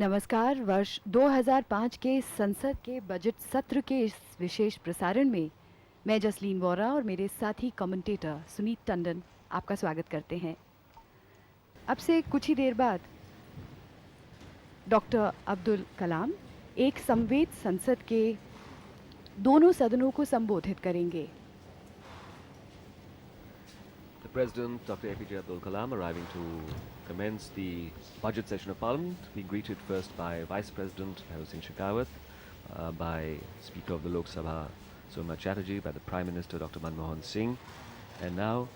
नमस्कार। वर्ष 2005 के संसद के बजट सत्र के इस विशेष प्रसारण में मैं जसलीन वोरा और मेरे साथी कमेंटेटर सुनीत टंडन आपका स्वागत करते हैं। अब से कुछ ही देर बाद डॉक्टर अब्दुल कलाम एक संवेद संसद के दोनों सदनों को संबोधित करेंगे। The President, Dr. APJ Abdul Kalam, arriving to commence the budget session of Parliament, being greeted first by Vice President Harun Singh Shekhawat, by Speaker of the Lok Sabha Somnath Chatterjee, by the Prime Minister Dr. Manmohan Singh, and now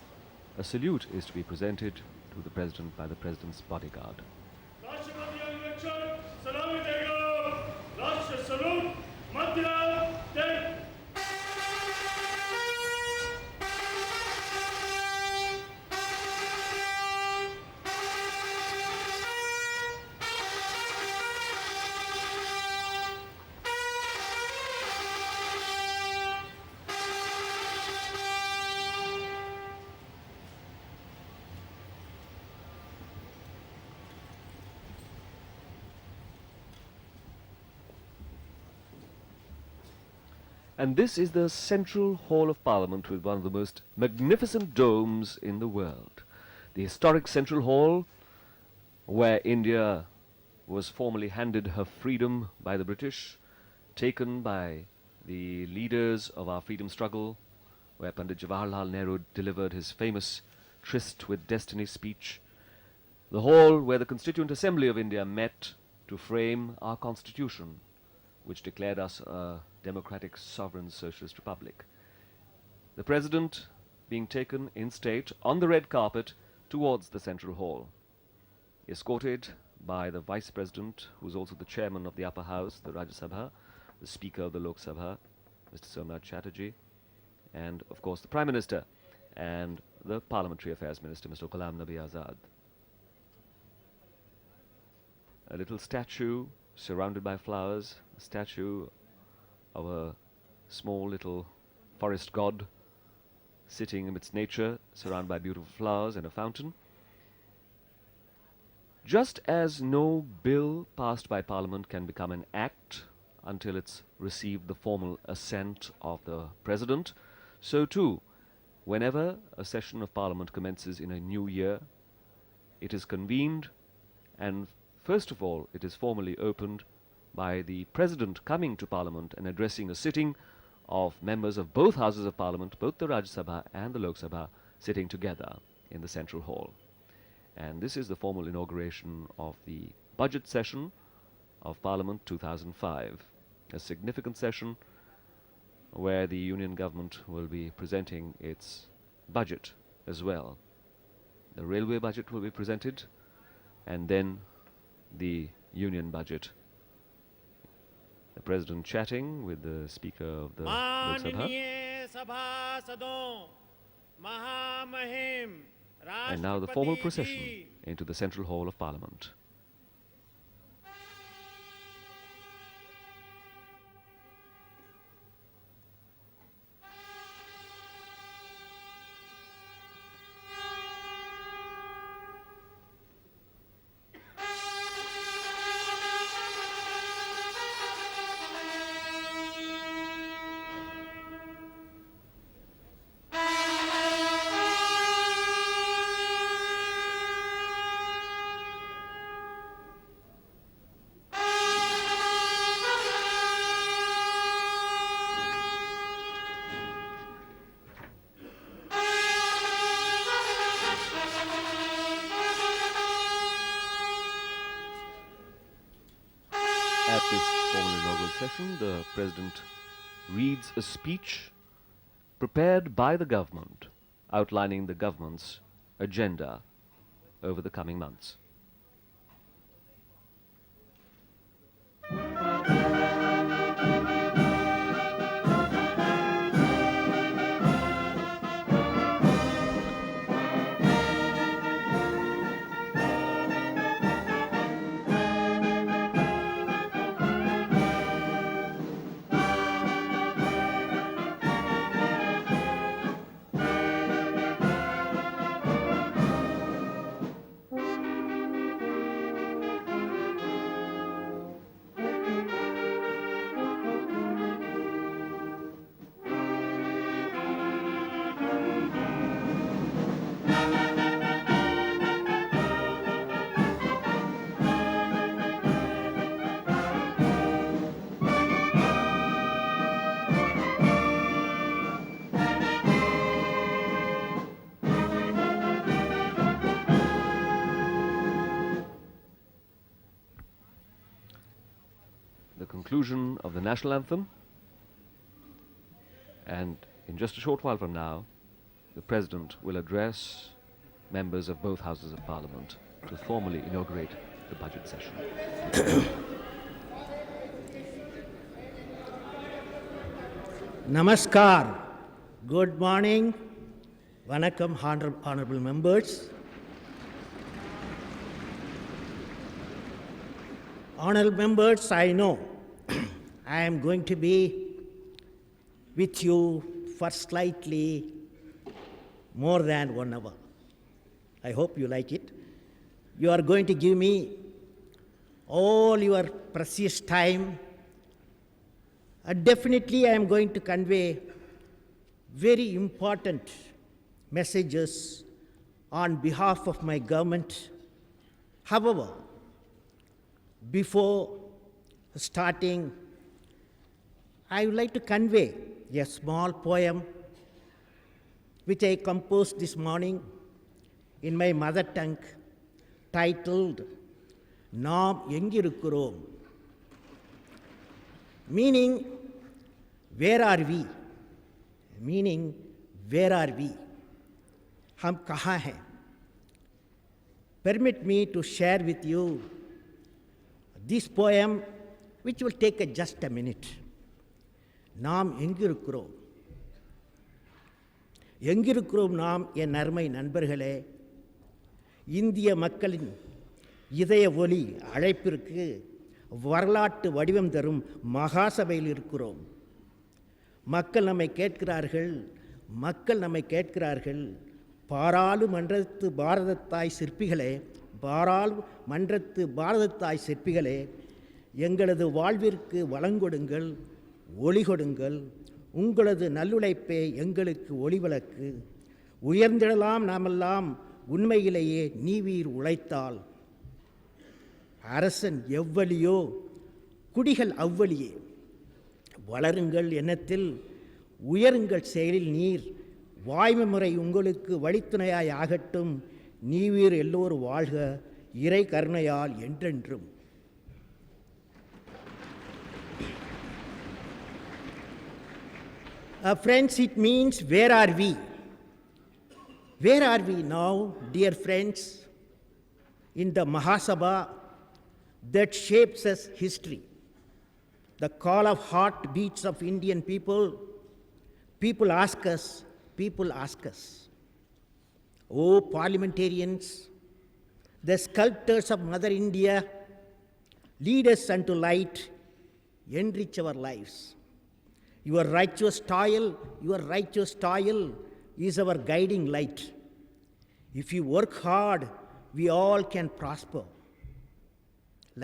a salute is to be presented to the President by the President's bodyguard. And this is the central hall of Parliament with one of the most magnificent domes in the world. The historic central hall where India was formally handed her freedom by the British, taken by the leaders of our freedom struggle, where Pandit Jawaharlal Nehru delivered his famous Tryst with Destiny speech, the hall where the Constituent Assembly of India met to frame our constitution, which declared us a democratic, sovereign, socialist republic. The President being taken in state on the red carpet towards the central hall, escorted by the Vice President, who is also the Chairman of the Upper House, the Rajya Sabha, the Speaker of the Lok Sabha, Mr. Somnath Chatterjee, and of course the Prime Minister and the Parliamentary Affairs Minister, Mr. Ghulam Nabi Azad. A little statue surrounded by flowers, a statue of a small little forest god sitting amidst nature, surrounded by beautiful flowers and a fountain. Just as no bill passed by Parliament can become an act until it's received the formal assent of the President, so too, whenever a session of Parliament commences in a new year, it is convened and first of all it is formally opened by the President coming to Parliament and addressing a sitting of members of both Houses of Parliament, both the Rajya Sabha and the Lok Sabha, sitting together in the Central Hall. And this is the formal inauguration of the budget session of Parliament 2005, a significant session where the Union Government will be presenting its budget as well. The railway budget will be presented and then the Union budget. The President chatting with the Speaker of the Lok Sabha. And now the formal procession into the Central Hall of Parliament. At this formal inaugural session, the President reads a speech prepared by the government, outlining the government's agenda over the coming months. conclusion of the national anthem. And in just a short while from now, the President will address members of both Houses of Parliament to formally inaugurate the budget session. Namaskar. Good morning. Vanakkam, honorable members. Honorable members, I know I am going to be with you for slightly more than 1 hour. I hope you like it. You are going to give me all your precious time. Definitely I am going to convey very important messages on behalf of my government. However, before starting, I would like to convey a small poem which I composed this morning in my mother tongue, titled Naam Engirukkurom, meaning, where are we? Meaning, where are we? Hum kahan hain? Permit me to share with you this poem, which will take just a minute. Naam engirukkurom. எங்கிருக்கிறோம் நாம் என் அருமை நண்பர்களே, இந்திய மக்களின் இதய ஒலி அழைப்பிற்கு வரலாற்று வடிவம் தரும் மகாசபையில் இருக்கிறோம். மக்கள் நம்மை கேட்கிறார்கள். பாராளுமன்றத்து பாரதத்தாய் சிற்பிகளே, எங்களது வாழ்விற்கு வளங்கொடுங்கள், ஒளி கொடுங்கள். உங்களது நல்லுழைப்பே எங்களுக்கு ஒளிவிளக்கு. உயர்ந்திடலாம் நாமெல்லாம் உண்மையிலேயே நீவீர் உழைத்தால். அரசன் எவ்வளியோ குடிகள் அவ்வளியே. வளருங்கள் எண்ணத்தில், உயருங்கள் செயலில் நீர். வாய்மை முறை உங்களுக்கு வழித்துணையாய் ஆகட்டும். நீவீர் எல்லோரும் வாழ்க, இறை கருணையால் என்றென்றும். Friends, it means, where are we? Where are we now, dear friends, in the Mahasabha that shapes us history? The call of heartbeats of Indian people. People ask us, oh parliamentarians, the sculptors of Mother India, lead us unto light, enrich our lives. Your righteous toil is our guiding light. If you work hard, we all can prosper.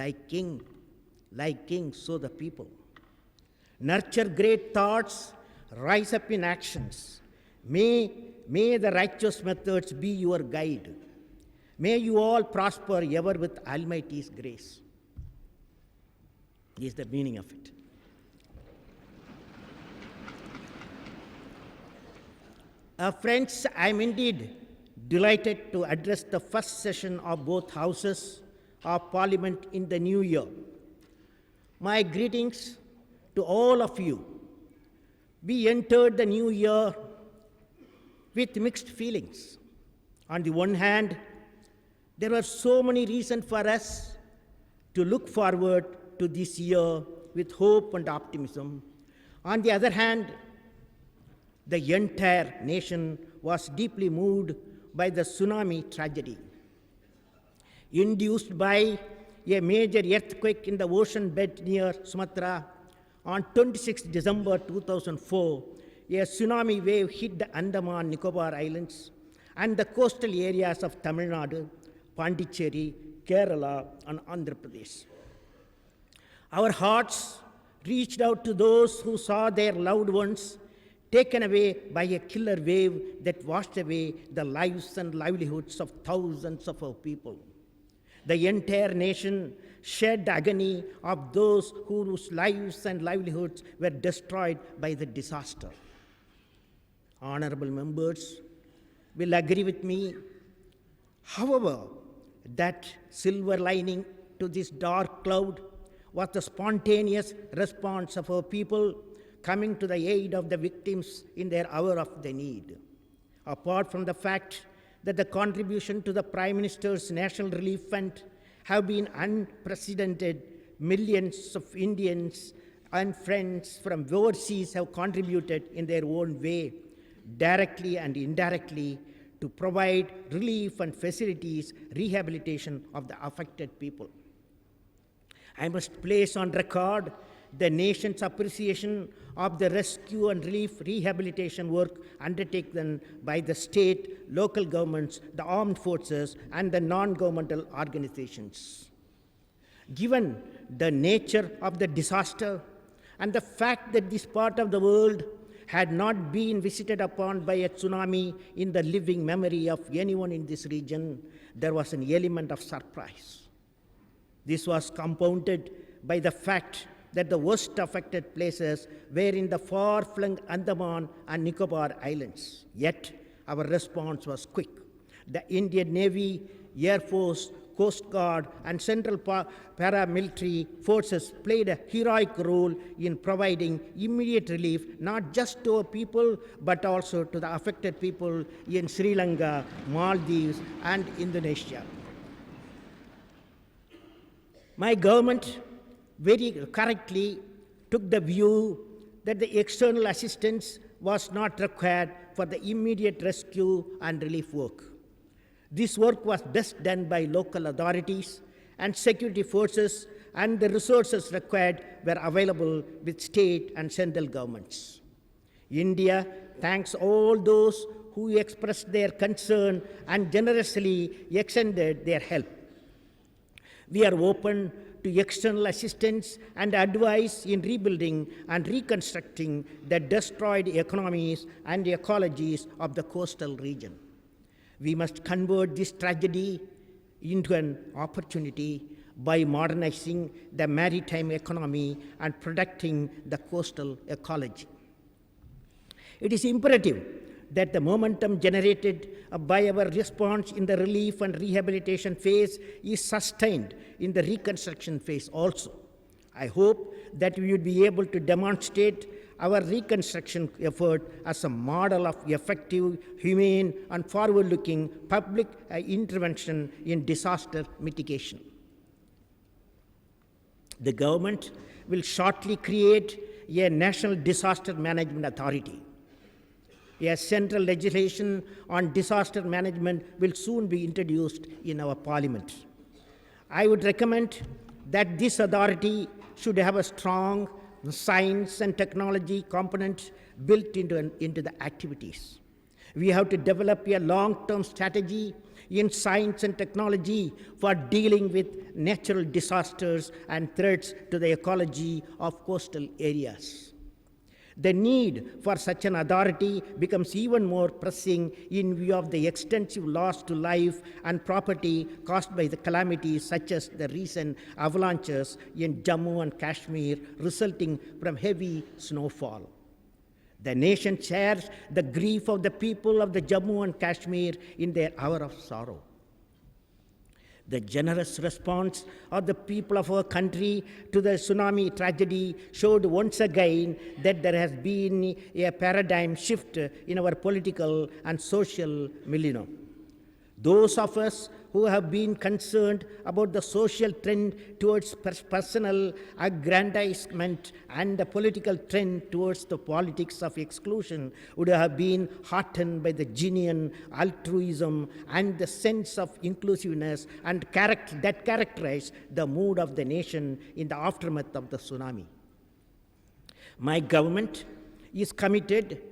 Like king, so the people. Nurture great thoughts, rise up in actions. May the righteous methods be your guide. May you all prosper ever with Almighty's grace. Is the meaning of it. Friends, I am indeed delighted to address the first session of both houses of Parliament in the new year. My greetings to all of you. We entered the new year with mixed feelings. On the one hand, there were so many reasons for us to look forward to this year with hope and optimism. On the other hand, the entire nation was deeply moved by the tsunami tragedy. Induced by a major earthquake in the ocean bed near Sumatra on 26 December 2004, a tsunami wave hit the Andaman Nicobar Islands and the coastal areas of Tamil Nadu, Pondicherry, Kerala, and Andhra Pradesh. Our hearts reached out to those who saw their loved ones taken away by a killer wave that washed away the lives and livelihoods of thousands of our people. The entire nation shared the agony of those whose lives and livelihoods were destroyed by the disaster. Honorable members will agree with me, however, that silver lining to this dark cloud was the spontaneous response of our people coming to the aid of the victims in their hour of the need. Apart from the fact that the contribution to the Prime Minister's National Relief Fund have been unprecedented, millions of Indians and friends from overseas have contributed in their own way, directly and indirectly, to provide relief and facilities, rehabilitation of the affected people. I must place on record the nation's appreciation of the rescue and relief rehabilitation work undertaken by the state, local governments, the armed forces, and the non-governmental organizations. Given the nature of the disaster and the fact that this part of the world had not been visited upon by a tsunami in the living memory of anyone in this region, there was an element of surprise. This was compounded by the fact that the worst affected places were in the far-flung Andaman and Nicobar Islands. Yet, our response was quick. The Indian Navy, Air Force, Coast Guard, and Central Paramilitary Forces played a heroic role in providing immediate relief, not just to our people, but also to the affected people in Sri Lanka, Maldives, and Indonesia. My government very correctly took the view that the external assistance was not required for the immediate rescue and relief work. This work was best done by local authorities and security forces, and the resources required were available with state and central governments. India thanks all those who expressed their concern and generously extended their help. We are open to external assistance and advice in rebuilding and reconstructing the destroyed economies and ecologies of the coastal region. We must convert this tragedy into an opportunity by modernizing the maritime economy and protecting the coastal ecology. It is imperative that the momentum generated by our response in the relief and rehabilitation phase is sustained in the reconstruction phase also. I hope that we will be able to demonstrate our reconstruction effort as a model of effective, humane, and forward-looking public intervention in disaster mitigation. The government will shortly create a National Disaster Management Authority. A central legislation on disaster management will soon be introduced in our parliament. I would recommend that this authority should have a strong science and technology component built into the activities. We have to develop a long-term strategy in science and technology for dealing with natural disasters and threats to the ecology of coastal areas. The need for such an authority becomes even more pressing in view of the extensive loss to life and property caused by the calamities such as the recent avalanches in Jammu and Kashmir resulting from heavy snowfall. The nation shares the grief of the people of the Jammu and Kashmir in their hour of sorrow. The generous response of the people of our country to the tsunami tragedy showed once again that there has been a paradigm shift in our political and social milieu. Those of us who have been concerned about the social trend towards personal aggrandizement and the political trend towards the politics of exclusion would have been heartened by the genuine altruism and the sense of inclusiveness and that characterized the mood of the nation in the aftermath of the tsunami. My government is committed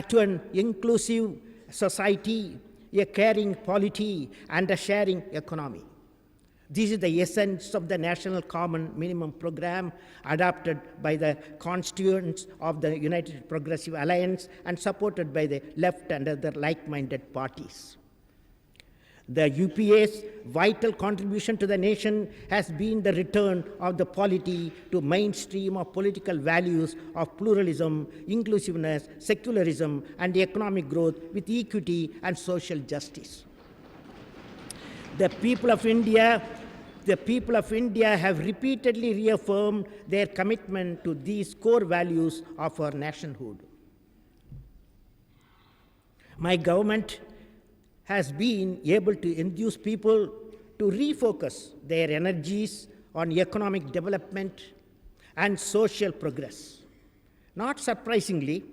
to an inclusive society, a caring polity, and a sharing economy. This is the essence of the National Common Minimum Program adopted by the constituents of the United Progressive Alliance and supported by the left and other like-minded parties. The UPA's vital contribution to the nation has been the return of the polity to mainstream of political values of pluralism, inclusiveness, secularism, and economic growth with equity and social justice. The people of India The people of India have repeatedly reaffirmed their commitment to these core values of our nationhood. My government has been able to induce people to refocus their energies on economic development and social progress. Not surprisingly,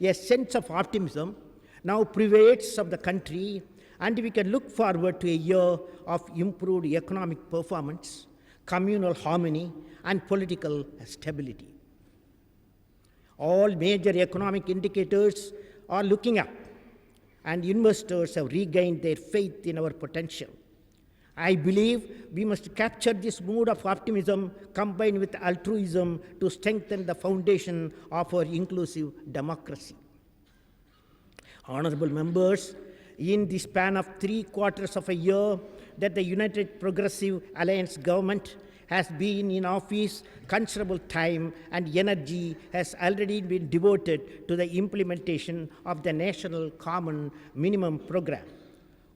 a sense of optimism now pervades of the country, and we can look forward to a year of improved economic performance, communal harmony, and political stability. All major economic indicators are looking up, and investors have regained their faith in our potential. I believe we must capture this mood of optimism combined with altruism to strengthen the foundation of our inclusive democracy. Honorable members, in the span of 3/4 of a year that the United Progressive Alliance government has been in office, considerable time and energy has already been devoted to the implementation of the National Common Minimum Program.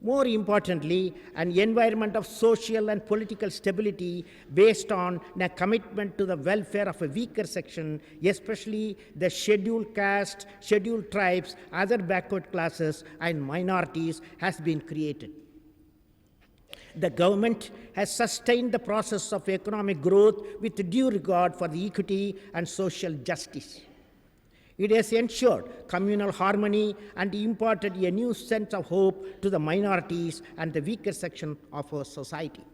More importantly, an environment of social and political stability based on a commitment to the welfare of a weaker section, especially the scheduled caste, scheduled tribes, other backward classes, and minorities, has been created. The government has sustained the process of economic growth with due regard for the equity and social justice. It has ensured communal harmony and imparted a new sense of hope to the minorities and the weaker section of our society.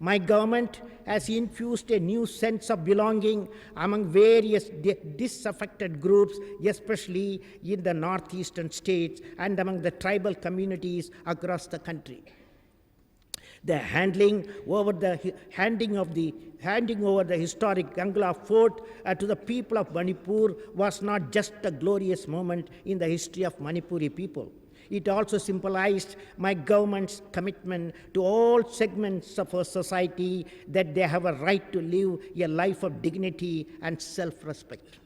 My government has infused a new sense of belonging among various disaffected groups, especially in the northeastern states and among the tribal communities across the country. The handing over the historic Gangla Fort to the people of Manipur was not just a glorious moment in the history of Manipuri people. It also symbolized my government's commitment to all segments of our society that they have a right to live a life of dignity and self-respect.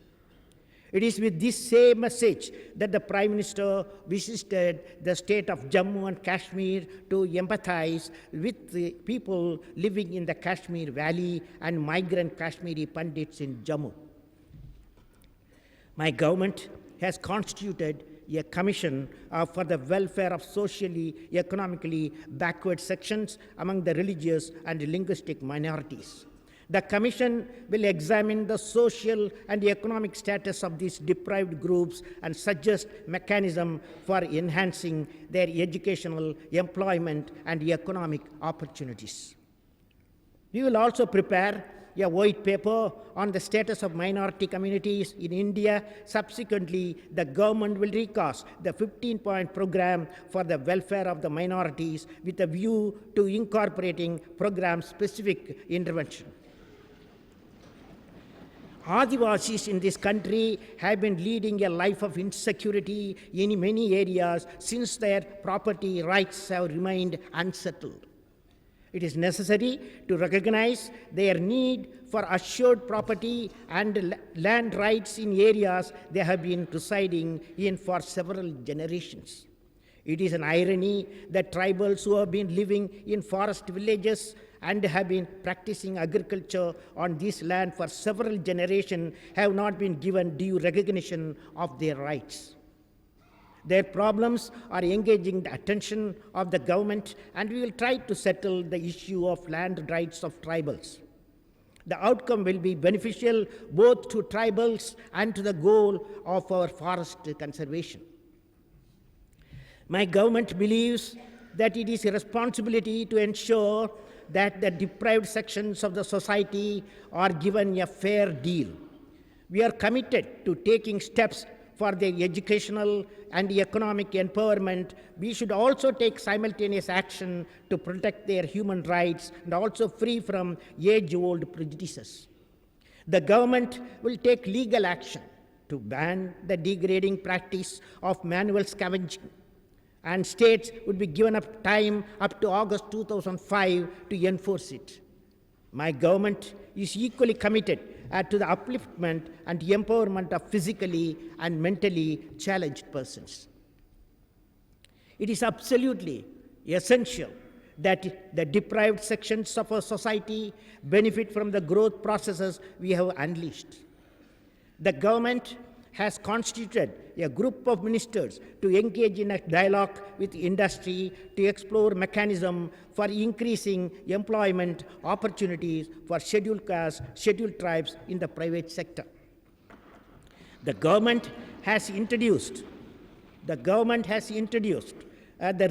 It is with this same message that the Prime Minister visited the state of Jammu and Kashmir to empathize with the people living in the Kashmir Valley and migrant Kashmiri Pandits in Jammu. My government has constituted a commission for the welfare of socially, economically backward sections among the religious and linguistic minorities. The Commission will examine the social and economic status of these deprived groups and suggest mechanisms for enhancing their educational, employment, and economic opportunities. We will also prepare a white paper on the status of minority communities in India. Subsequently, the government will recast the 15-point program for the welfare of the minorities with a view to incorporating program-specific intervention. Adivasis in this country have been leading a life of insecurity in many areas since their property rights have remained unsettled. It is necessary to recognize their need for assured property and land rights in areas they have been residing in for several generations. It is an irony that tribals who have been living in forest villages and have been practicing agriculture on this land for several generations have not been given due recognition of their rights. Their problems are engaging the attention of the government, and we will try to settle the issue of land rights of tribals. The outcome will be beneficial both to tribals and to the goal of our forest conservation. My government believes that it is a responsibility to ensure that the deprived sections of the society are given a fair deal. We are committed to taking steps for their educational and economic empowerment. We should also take simultaneous action to protect their human rights and also free from age-old prejudices. The government will take legal action to ban the degrading practice of manual scavenging, and states would be given up time up to August 2005 to enforce it. My government is equally committed to the upliftment and empowerment of physically and mentally challenged persons. It is absolutely essential that the deprived sections of our society benefit from the growth processes we have unleashed. The government has constituted a group of ministers to engage in a dialogue with industry to explore mechanisms for increasing employment opportunities for scheduled castes, scheduled tribes in the private sector. The government has introduced the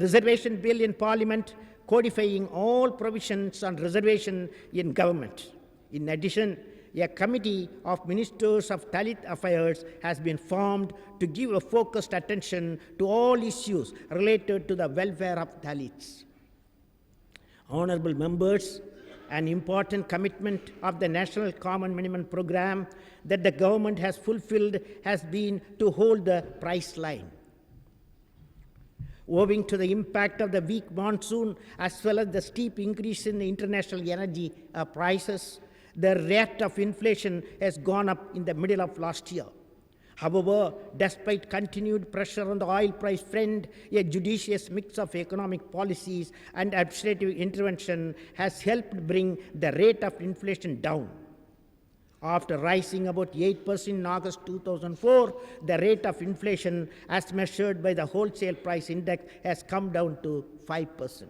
reservation bill in Parliament, codifying all provisions on reservation in government. In addition, a committee of ministers of Dalit affairs has been formed to give a focused attention to all issues related to the welfare of Dalits. Honorable members, an important commitment of the National Common Minimum Program that the government has fulfilled has been to hold the price line. Owing to the impact of the weak monsoon as well as the steep increase in the international energy prices, the rate of inflation has gone up in the middle of last year. However, despite continued pressure on the oil price front, a judicious mix of economic policies and administrative intervention has helped bring the rate of inflation down. After rising about 8% in August 2004, the rate of inflation as measured by the wholesale price index has come down to 5%.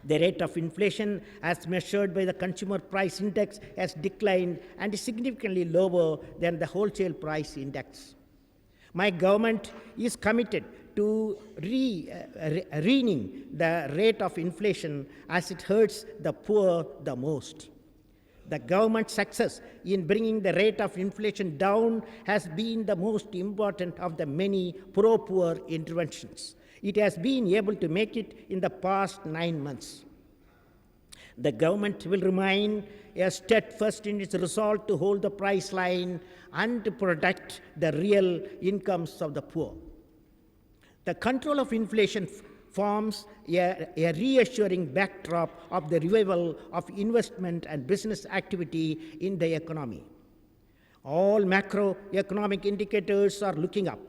The rate of inflation as measured by the consumer price index has declined and is significantly lower than the wholesale price index. My government is committed to reining the rate of inflation as it hurts the poor the most. The government's success in bringing the rate of inflation down has been the most important of the many pro-poor interventions. It has been able to make it in the past 9 months. The government will remain steadfast in its resolve to hold the price line and to protect the real incomes of the poor. The control of inflation forms a reassuring backdrop of the revival of investment and business activity in the economy. All macroeconomic indicators are looking up.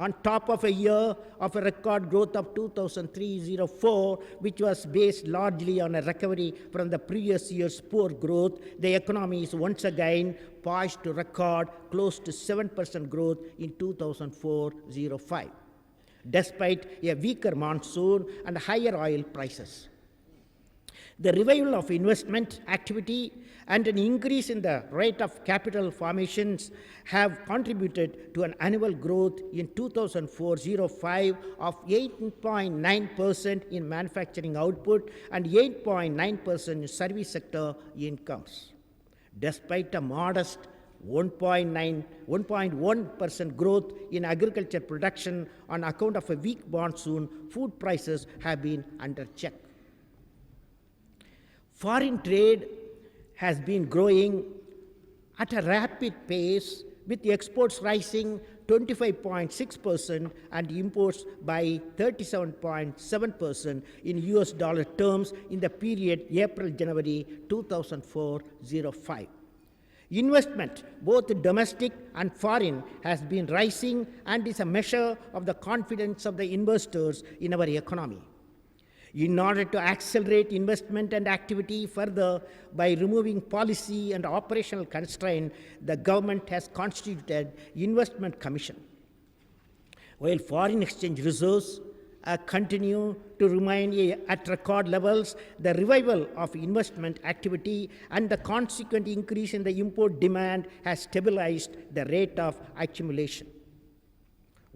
On top of a year of a record growth of 2003-04, which was based largely on a recovery from the previous year's poor growth, the economy is once again poised to record close to 7% growth in 2004-05, despite a weaker monsoon and higher oil prices. The revival of investment activity and an increase in the rate of capital formations have contributed to an annual growth in 2004-05 of 8.9% in manufacturing output and 8.9% in service sector incomes. Despite a modest 1.1% growth in agriculture production on account of a weak monsoon, food prices have been under check. Foreign trade has been growing at a rapid pace, with exports rising 25.6% and imports by 37.7% in US dollar terms in the period April-January 2004-05. Investment, both domestic and foreign, has been rising and is a measure of the confidence of the investors in our economy. In order to accelerate investment and activity further by removing policy and operational constraints, the government has constituted Investment Commission. While foreign exchange reserves continue to remain at record levels, the revival of investment activity and the consequent increase in the import demand has stabilized the rate of accumulation.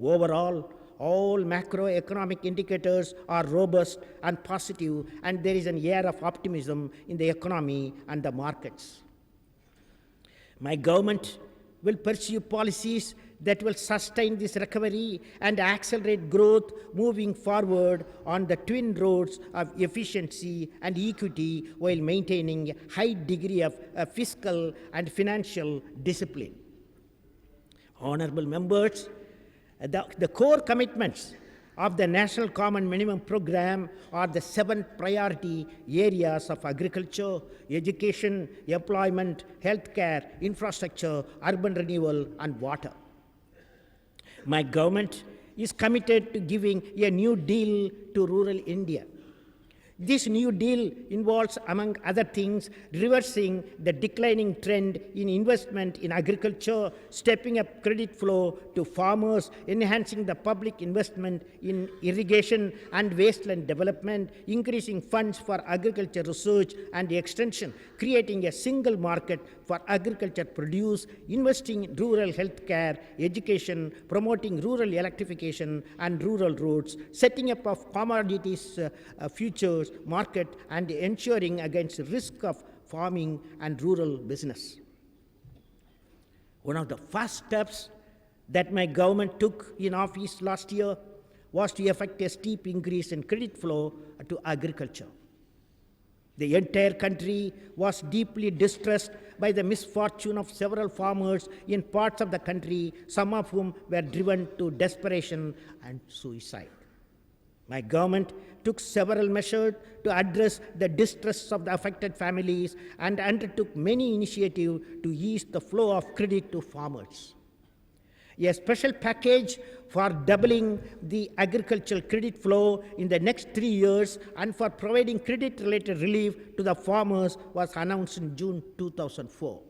Overall, all macroeconomic indicators are robust and positive, and there is an air of optimism in the economy and the markets. My government will pursue policies that will sustain this recovery and accelerate growth moving forward on the twin roads of efficiency and equity while maintaining a high degree of fiscal and financial discipline. Honorable members, the core commitments of the National Common Minimum Program are the 7 priority areas of agriculture, education, employment, healthcare, infrastructure, urban renewal, and water. My government is committed to giving a new deal to rural India. This new deal involves, among other things, reversing the declining trend in investment in agriculture, stepping up credit flow to farmers, enhancing the public investment in irrigation and wasteland development, increasing funds for agriculture research and extension, creating a single market for agriculture produce, investing in rural health care, education, promoting rural electrification and rural roads, setting up of commodities futures market, and ensuring against risk of farming and rural business. One of the first steps that my government took in office last year was to effect a steep increase in credit flow to agriculture. The entire country was deeply distressed by the misfortune of several farmers in parts of the country, some of whom were driven to desperation and suicide. My government took several measures to address the distress of the affected families and undertook many initiatives to ease the flow of credit to farmers. A special package for doubling the agricultural credit flow in the next 3 years and for providing credit-related relief to the farmers was announced in June 2004.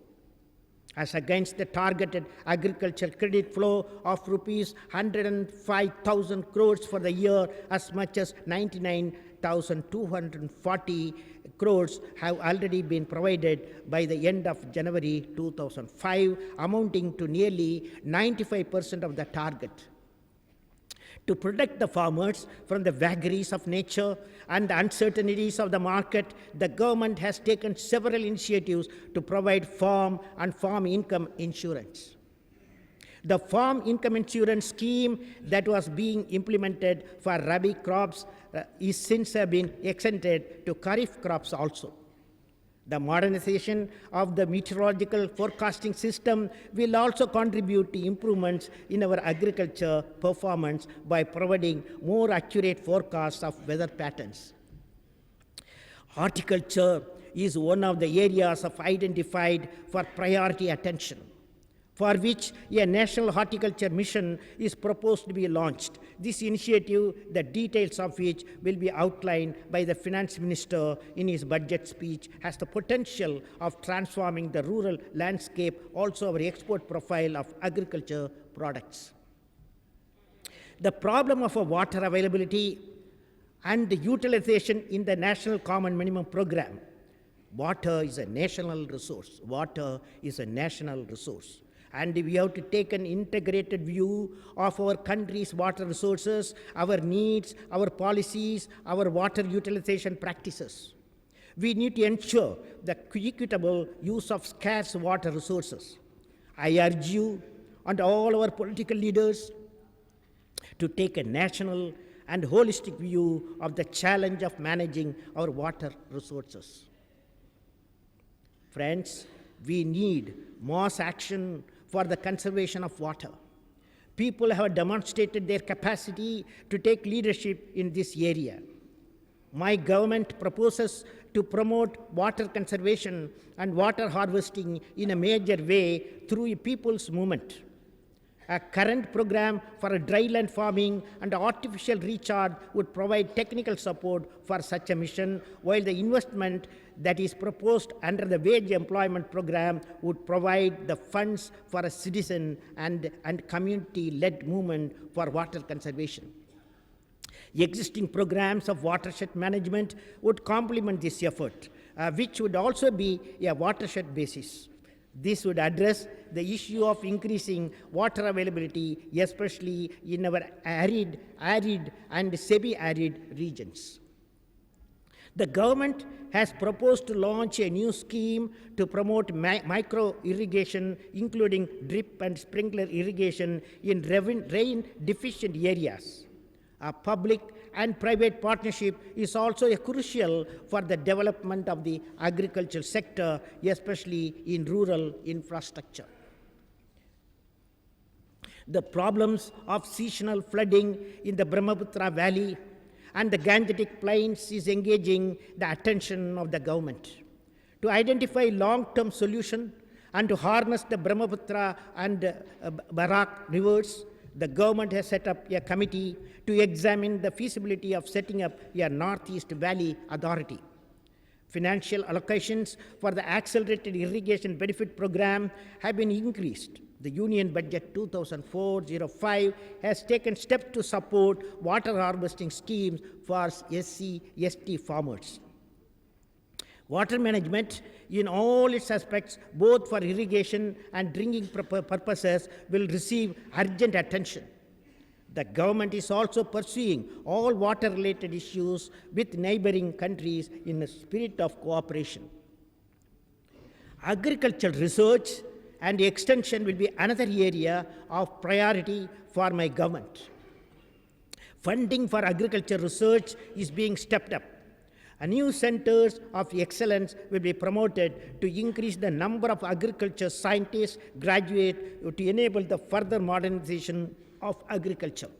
As against the targeted agricultural credit flow of rupees 105,000 crores for the year, as much as 99,240 crores have already been provided by the end of January 2005, amounting to nearly 95% of the target. To protect the farmers from the vagaries of nature and the uncertainties of the market, the government has taken several initiatives to provide farm and farm income insurance. The farm income insurance scheme that was being implemented for Rabi crops is since been extended to Kharif crops also. The modernization of the meteorological forecasting system will also contribute to improvements in our agriculture performance by providing more accurate forecasts of weather patterns. Horticulture is one of the areas identified for priority attention, for which a national horticulture mission is proposed to be launched. This initiative, the details of which will be outlined by the finance minister in his budget speech, has the potential of transforming the rural landscape, also our export profile of agriculture products. The problem of water availability and the utilization in the National Common Minimum Program. Water is a national resource. Water is a national resource. And we have to take an integrated view of our country's water resources, our needs, our policies, our water utilization practices. We need to ensure the equitable use of scarce water resources. I urge you and all our political leaders to take a national and holistic view of the challenge of managing our water resources. Friends, we need mass action for the conservation of water. People have demonstrated their capacity to take leadership in this area. My government proposes to promote water conservation and water harvesting in a major way through a people's movement. A current program for dryland farming and artificial recharge would provide technical support for such a mission, while the investment that is proposed under the wage employment program would provide the funds for a citizen and community-led movement for water conservation. Existing programs of watershed management would complement this effort, which would also be a watershed basis. This would address the issue of increasing water availability, especially in our arid and semi-arid regions. The government has proposed to launch a new scheme to promote micro-irrigation, including drip and sprinkler irrigation in rain-deficient areas. A public and private partnership is also crucial for the development of the agricultural sector, especially in rural infrastructure. The problems of seasonal flooding in the Brahmaputra Valley and the Gangetic Plains is engaging the attention of the government. To identify long-term solution and to harness the Brahmaputra and Barak rivers, the government has set up a committee to examine the feasibility of setting up a Northeast Valley Authority. Financial allocations for the Accelerated Irrigation Benefit Program have been increased. The Union Budget 2004-05 has taken steps to support water harvesting schemes for SC/ST farmers. Water management in all its aspects, both for irrigation and drinking purposes, will receive urgent attention. The government is also pursuing all water-related issues with neighboring countries in a spirit of cooperation. Agricultural research and extension will be another area of priority for my government. Funding for agriculture research is being stepped up. New centers of excellence will be promoted to increase the number of agriculture scientists graduate to enable the further modernization of agriculture.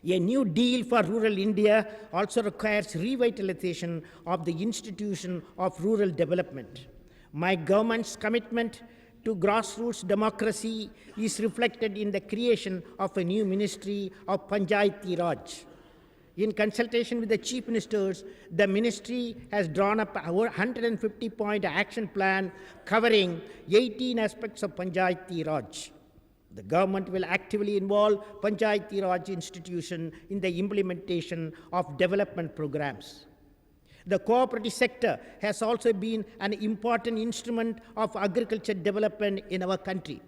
A new deal for rural India also requires revitalization of the institution of rural development. My government's commitment to grassroots democracy is reflected in the creation of a new Ministry of Panchayati Raj. In consultation with the chief ministers, the ministry has drawn up a 150-point action plan covering 18 aspects of Panchayati Raj. The government will actively involve Panchayati Raj institution in the implementation of development programs. The cooperative sector has also been an important instrument of agriculture development in our country.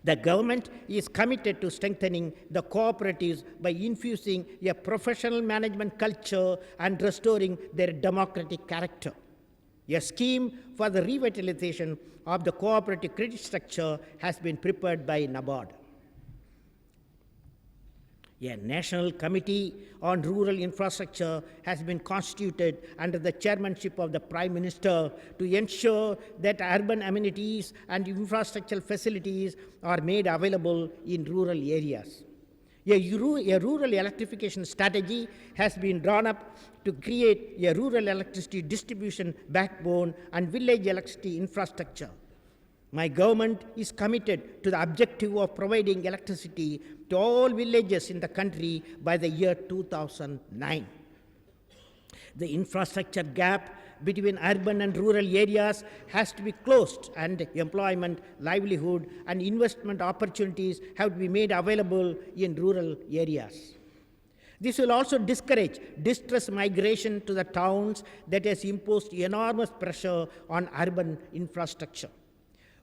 The government is committed to strengthening the cooperatives by infusing a professional management culture and restoring their democratic character. A scheme for the revitalization of the cooperative credit structure has been prepared by NABARD. A National Committee on Rural Infrastructure has been constituted under the chairmanship of the Prime Minister to ensure that urban amenities and infrastructural facilities are made available in rural areas. A rural electrification strategy has been drawn up to create a rural electricity distribution backbone and village electricity infrastructure. My government is committed to the objective of providing electricity to all villages in the country by the year 2009. The infrastructure gap between urban and rural areas has to be closed, and employment, livelihood, and investment opportunities have to be made available in rural areas. This will also discourage distress migration to the towns that has imposed enormous pressure on urban infrastructure.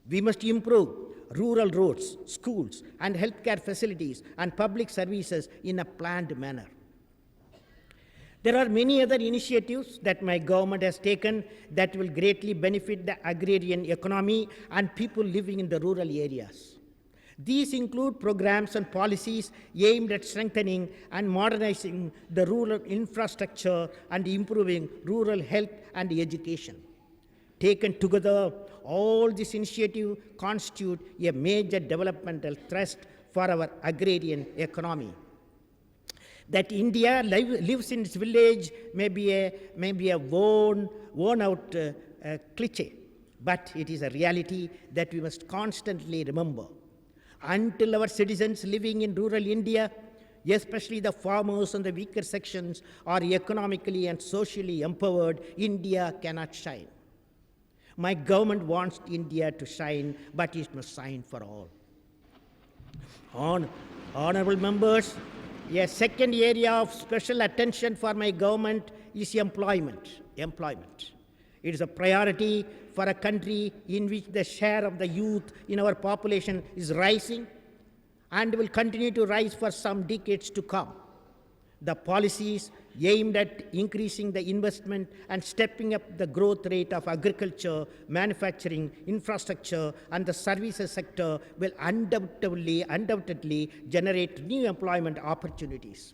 We must improve rural roads, schools, and healthcare facilities and public services in a planned manner. There are many other initiatives that my government has taken that will greatly benefit the agrarian economy and people living in the rural areas. These include programs and policies aimed at strengthening and modernizing the rural infrastructure and improving rural health and education. Taken together, all these initiatives constitute a major developmental thrust for our agrarian economy. That India lives in its village may be a worn-out cliche, but it is a reality that we must constantly remember. Until our citizens living in rural India, especially the farmers and the weaker sections, are economically and socially empowered, India cannot shine. My government wants India to shine, but it must shine for all. Honorable members, a second area of special attention for my government is employment. It is a priority for a country in which the share of the youth in our population is rising and will continue to rise for some decades to come. The policies aimed at increasing the investment and stepping up the growth rate of agriculture, manufacturing, infrastructure, and the services sector will undoubtedly generate new employment opportunities.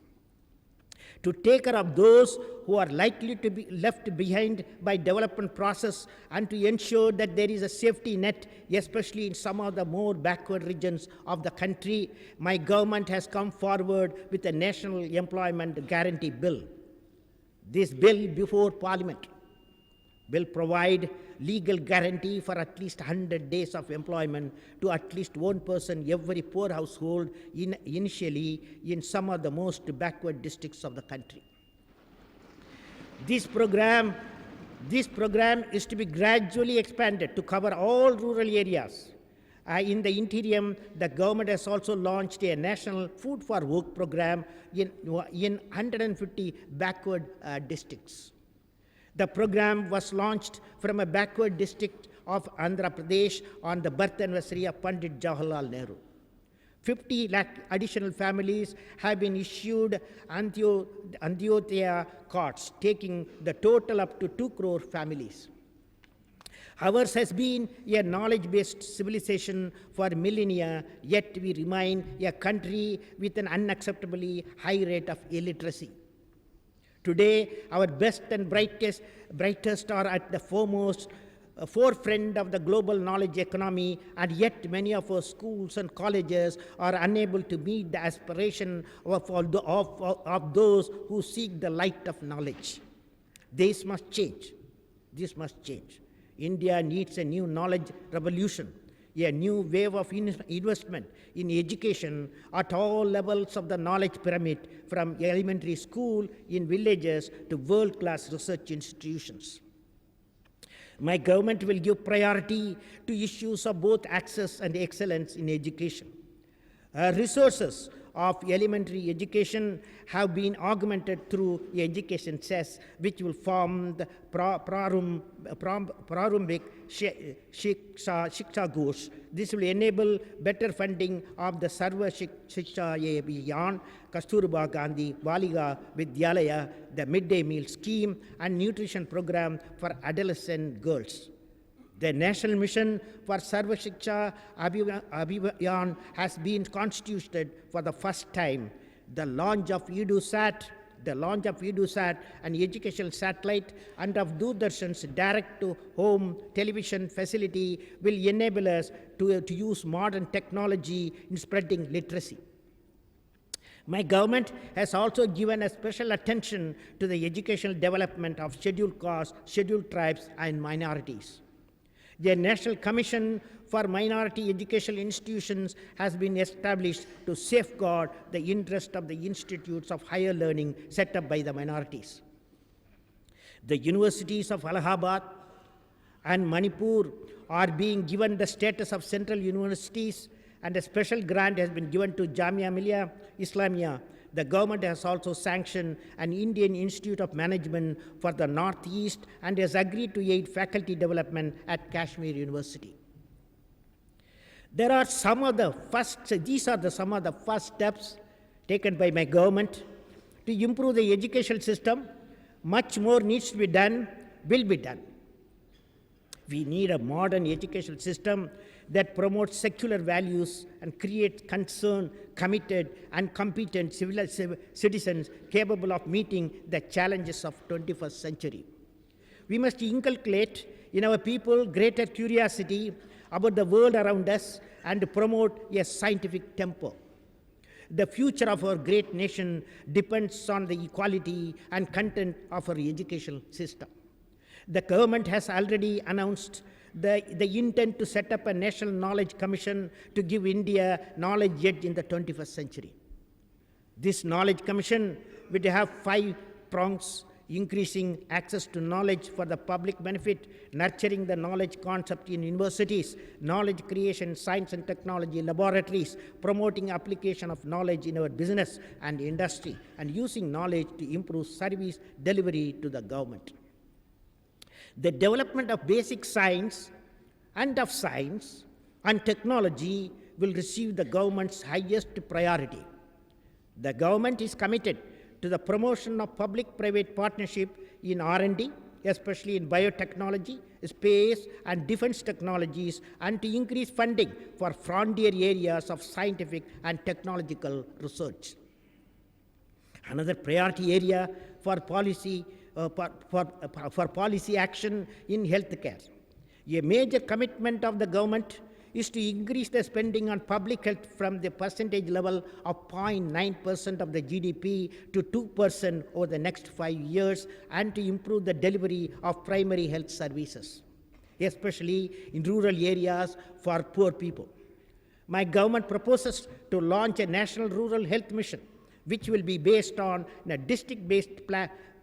To take care of those who are likely to be left behind by development process and to ensure that there is a safety net, especially in some of the more backward regions of the country, my government has come forward with a National Employment Guarantee Bill. This bill before Parliament will provide legal guarantee for at least 100 days of employment to at least one person every poor household initially in some of the most backward districts of the country. This program is to be gradually expanded to cover all rural areas. In the interim, the government has also launched a national food for work program in 150 backward districts. The program was launched from a backward district of Andhra Pradesh on the birth anniversary of Pandit Jawaharlal Nehru. 50 lakh additional families have been issued Antyodaya cards, taking the total up to 2 crore families. Ours has been a knowledge-based civilization for millennia, yet we remain a country with an unacceptably high rate of illiteracy. Today, our best and brightest are at the forefront of the global knowledge economy, and yet many of our schools and colleges are unable to meet the aspiration of those who seek the light of knowledge. This must change. This must change. India needs a new knowledge revolution, a new wave of investment in education at all levels of the knowledge pyramid, from elementary school in villages to world-class research institutions. My government will give priority to issues of both access and excellence in education. Resources of elementary education have been augmented through education cess, which will form the Prarambhik Shiksha Ghosh. This will enable better funding of the Sarva Shiksha Abhiyan, Kasturba Gandhi Balika Vidyalaya, the midday meal scheme, and nutrition program for adolescent girls. The national mission for Sarva Shiksha Abhiyan has been constituted for the first time. The launch of EduSat, an educational satellite, and of Doordarshan's direct-to-home television facility will enable us to use modern technology in spreading literacy. My government has also given a special attention to the educational development of scheduled castes, scheduled tribes, and minorities. The National Commission for Minority Educational Institutions has been established to safeguard the interest of the institutes of higher learning set up by the minorities. The universities of Allahabad and Manipur are being given the status of central universities, and a special grant has been given to Jamia Millia Islamia. The government has also sanctioned an Indian Institute of Management for the Northeast and has agreed to aid faculty development at Kashmir University. These are some of the first steps taken by my government to improve the educational system. Much more needs to be done, will be done. We need a modern educational system that promotes secular values and creates concerned, committed, and competent citizens capable of meeting the challenges of 21st century. We must inculcate in our people greater curiosity about the world around us and promote a scientific temper. The future of our great nation depends on the equality and content of our educational system. The government has already announced the intent to set up a National Knowledge Commission to give India knowledge edge in the 21st century. This Knowledge Commission will have 5 prongs: increasing access to knowledge for the public benefit, nurturing the knowledge concept in universities, knowledge creation, science and technology laboratories, promoting application of knowledge in our business and industry, and using knowledge to improve service delivery to the government. The development of basic science and technology will receive the government's highest priority. The government is committed to the promotion of public-private partnership in R&D, especially in biotechnology, space and defense technologies, and to increase funding for frontier areas of scientific and technological research. Another priority area for policy action in healthcare. A major commitment of the government is to increase the spending on public health from the percentage level of 0.9% of the GDP to 2% over the next 5 years, and to improve the delivery of primary health services, especially in rural areas for poor people. My government proposes to launch a national rural health mission, which will be based on a district-based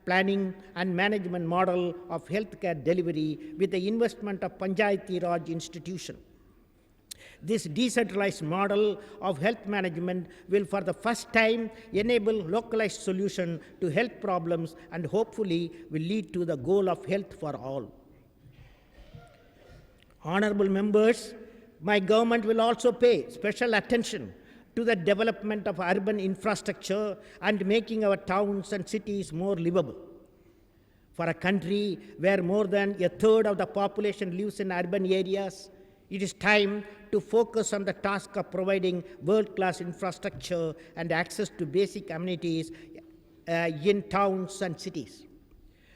planning and management model of healthcare delivery with the investment of Panchayati Raj institution. This decentralized model of health management will for the first time enable localized solution to health problems and hopefully will lead to the goal of health for all. Honorable members, my government will also pay special attention to the development of urban infrastructure and making our towns and cities more livable. For a country where more than a third of the population lives in urban areas, it is time to focus on the task of providing world-class infrastructure and access to basic amenities in towns and cities.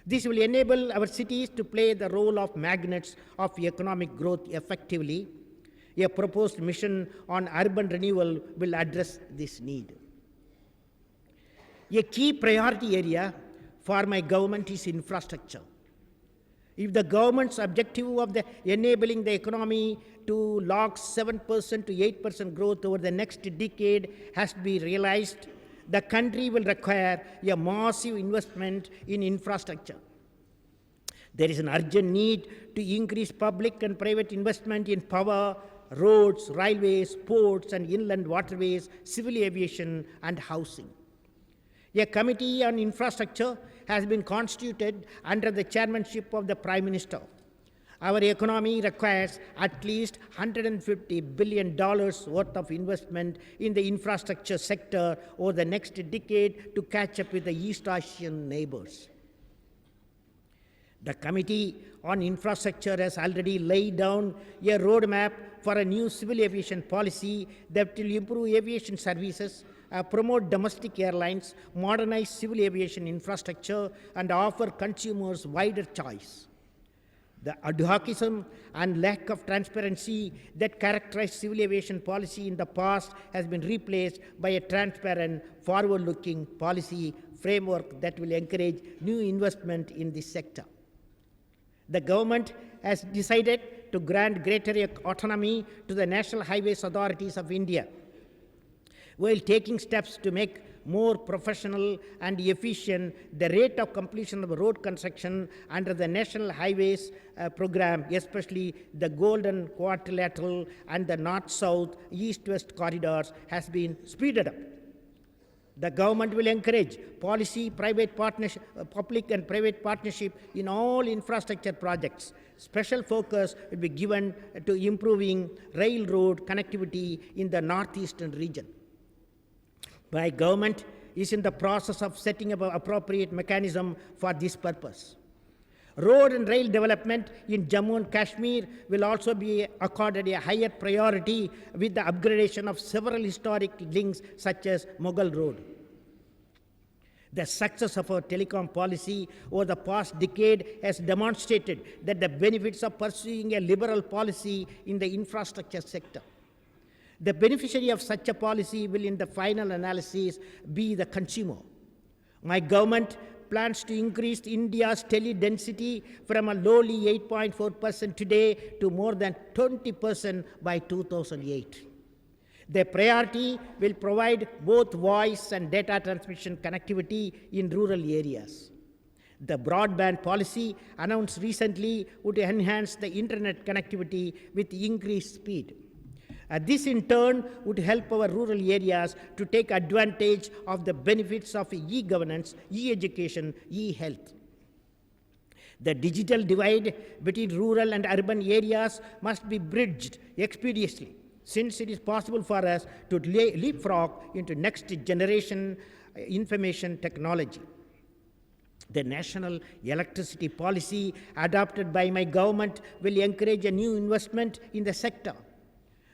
This will enable our cities to play the role of magnets of economic growth effectively. A proposed mission on urban renewal will address this need. A key priority area for my government is infrastructure. If the government's objective of enabling the economy to log 7% to 8% growth over the next decade has to be realized, the country will require a massive investment in infrastructure. There is an urgent need to increase public and private investment in power, roads, railways, ports, and inland waterways, civil aviation, and housing. A committee on infrastructure has been constituted under the chairmanship of the Prime Minister. Our economy requires at least $150 billion worth of investment in the infrastructure sector over the next decade to catch up with the East Asian neighbors. The Committee on Infrastructure has already laid down a roadmap for a new civil aviation policy that will improve aviation services, promote domestic airlines, modernize civil aviation infrastructure, and offer consumers wider choice. The adhocism and lack of transparency that characterized civil aviation policy in the past has been replaced by a transparent, forward-looking policy framework that will encourage new investment in this sector. The government has decided to grant greater autonomy to the National Highways Authorities of India, while taking steps to make more professional and efficient the rate of completion of road construction under the National Highways program, especially the Golden Quadrilateral and the North-South, East-West corridors has been speeded up. The government will encourage public and private partnership in all infrastructure projects. Special focus will be given to improving railroad connectivity in the northeastern region. My government is in the process of setting up an appropriate mechanism for this purpose. Road and rail development in Jammu and Kashmir will also be accorded a higher priority with the upgradation of several historic links such as Mughal Road. The success of our telecom policy over the past decade has demonstrated that the benefits of pursuing a liberal policy in the infrastructure sector. The beneficiary of such a policy will, in the final analysis, be the consumer. My government plans to increase India's tele-density from a lowly 8.4% today to more than 20% by 2008. The priority will provide both voice and data transmission connectivity in rural areas. The broadband policy announced recently would enhance the internet connectivity with increased speed. This in turn would help our rural areas to take advantage of the benefits of e-governance, e-education, e-health. The digital divide between rural and urban areas must be bridged expeditiously, since it is possible for us to leapfrog into next generation information technology. The national electricity policy adopted by my government will encourage a new investment in the sector,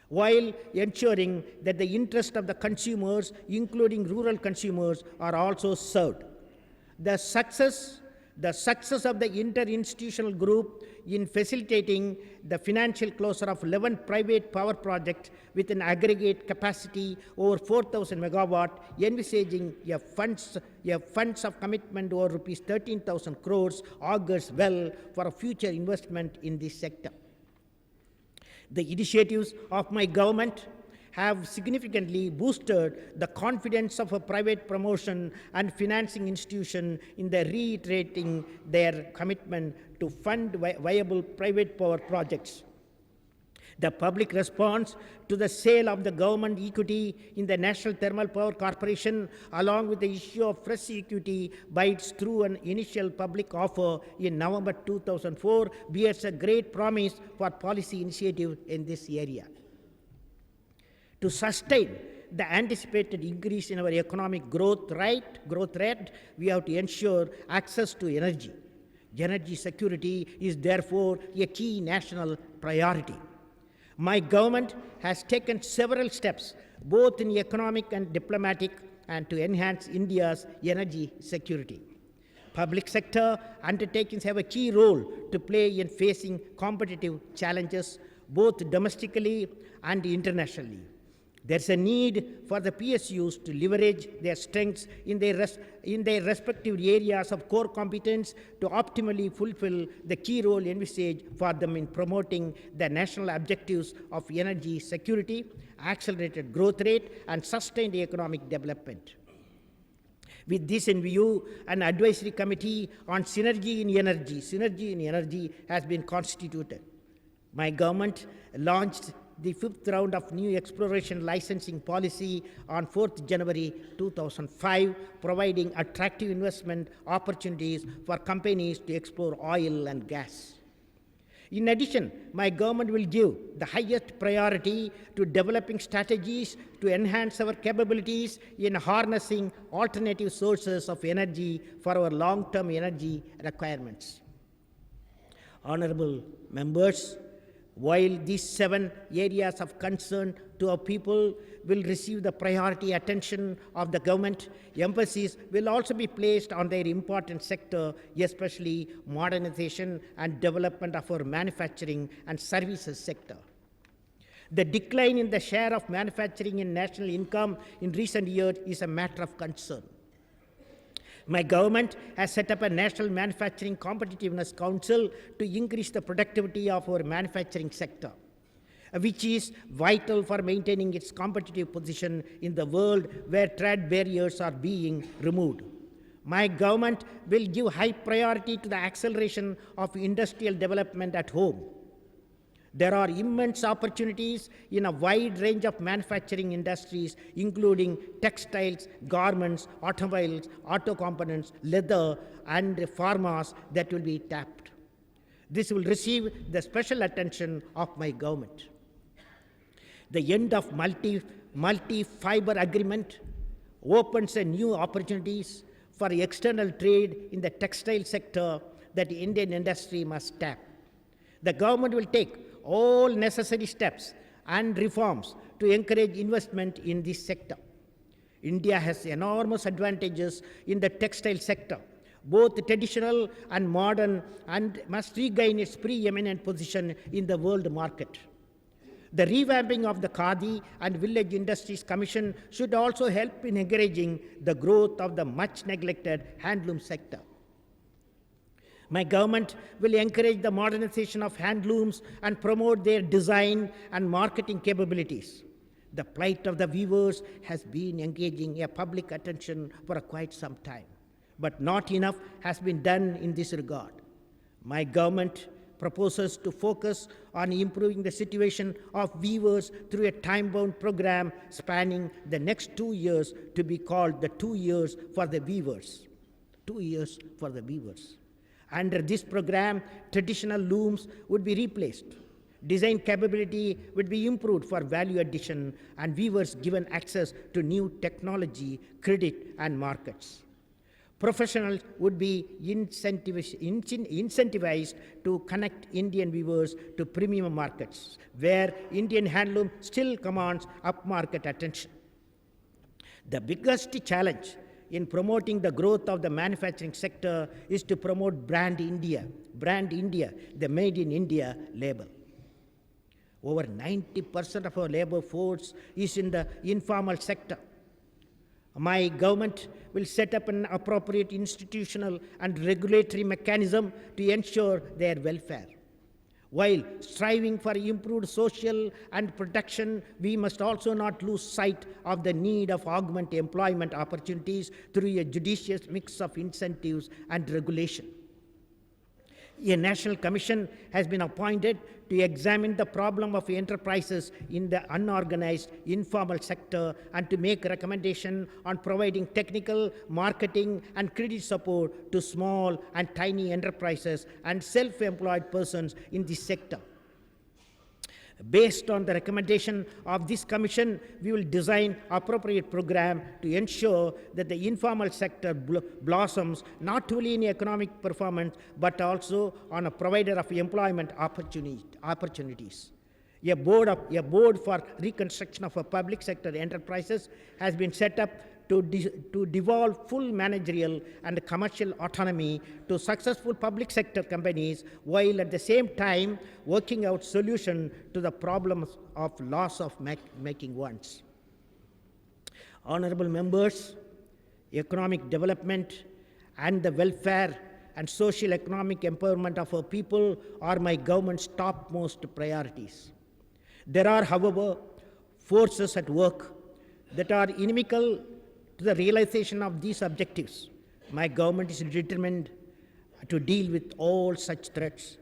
while ensuring that the interest of the consumers, including rural consumers, are also served. The success The success of the interinstitutional group in facilitating the financial closure of 11 private power projects with an aggregate capacity over 4,000 megawatt, envisaging a funds of commitment over rupees 13,000 crores, augurs well for a future investment in this sector. The initiatives of my government have significantly boosted the confidence of a private promotion and financing institution in the reiterating their commitment to fund viable private power projects. The public response to the sale of the government equity in the National Thermal Power Corporation, along with the issue of fresh equity bids through an initial public offer in November 2004, bears a great promise for policy initiative in this area. To sustain the anticipated increase in our economic growth rate, we have to ensure access to energy. Energy security is therefore a key national priority. My government has taken several steps, both in economic and diplomatic, and to enhance India's energy security. Public sector undertakings have a key role to play in facing competitive challenges, both domestically and internationally. There's a need for the PSUs to leverage their strengths in their respective areas of core competence to optimally fulfill the key role envisaged for them in promoting the national objectives of energy security, accelerated growth rate, and sustained economic development. With this in view, an advisory committee on synergy in energy has been constituted. My government launched the fifth round of new exploration licensing policy on 4th January 2005, providing attractive investment opportunities for companies to explore oil and gas. In addition, my government will give the highest priority to developing strategies to enhance our capabilities in harnessing alternative sources of energy for our long-term energy requirements. Honorable members, while these 7 areas of concern to our people will receive the priority attention of the government, emphasis will also be placed on their important sector, especially modernization and development of our manufacturing and services sector. The decline in the share of manufacturing in national income in recent years is a matter of concern. My government has set up a National Manufacturing Competitiveness Council to increase the productivity of our manufacturing sector, which is vital for maintaining its competitive position in the world where trade barriers are being removed. My government will give high priority to the acceleration of industrial development at home. There are immense opportunities in a wide range of manufacturing industries, including textiles, garments, automobiles, auto components, leather, and pharmas that will be tapped. This will receive the special attention of my government. The end of multi-fiber agreement opens a new opportunities for external trade in the textile sector that the Indian industry must tap. The government will take all necessary steps and reforms to encourage investment in this sector. India has enormous advantages in the textile sector, both traditional and modern, and must regain its preeminent position in the world market. The revamping of the Khadi and Village Industries Commission should also help in encouraging the growth of the much neglected handloom sector. My government will encourage the modernization of handlooms and promote their design and marketing capabilities. The plight of the weavers has been engaging a public attention for quite some time, but not enough has been done in this regard. My government proposes to focus on improving the situation of weavers through a time-bound program spanning the next 2 years, to be called the 2 years for the weavers. 2 years for the weavers. Under this program, traditional looms would be replaced. Design capability would be improved for value addition, and weavers given access to new technology, credit, and markets. Professionals would be incentivized to connect Indian weavers to premium markets, where Indian handloom still commands upmarket attention. The biggest challenge in promoting the growth of the manufacturing sector is to promote Brand India, the Made in India label. Over 90% of our labor force is in the informal sector. My government will set up an appropriate institutional and regulatory mechanism to ensure their welfare. While striving for improved social and protection, we must also not lose sight of the need of augment employment opportunities through a judicious mix of incentives and regulation. A national commission has been appointed to examine the problem of enterprises in the unorganized informal sector and to make recommendation on providing technical, marketing, and credit support to small and tiny enterprises and self-employed persons in this sector. Based on the recommendation of this commission, we will design appropriate program to ensure that the informal sector blossoms not only in economic performance, but also on a provider of employment opportunities. A board for reconstruction of a public sector enterprises has been set up to devolve full managerial and commercial autonomy to successful public sector companies, while at the same time working out solution to the problems of loss of making ones. Honorable members, economic development and the welfare and social economic empowerment of our people are my government's topmost priorities. There are, however, forces at work that are inimical to the realization of these objectives. My government is determined to deal with all such threats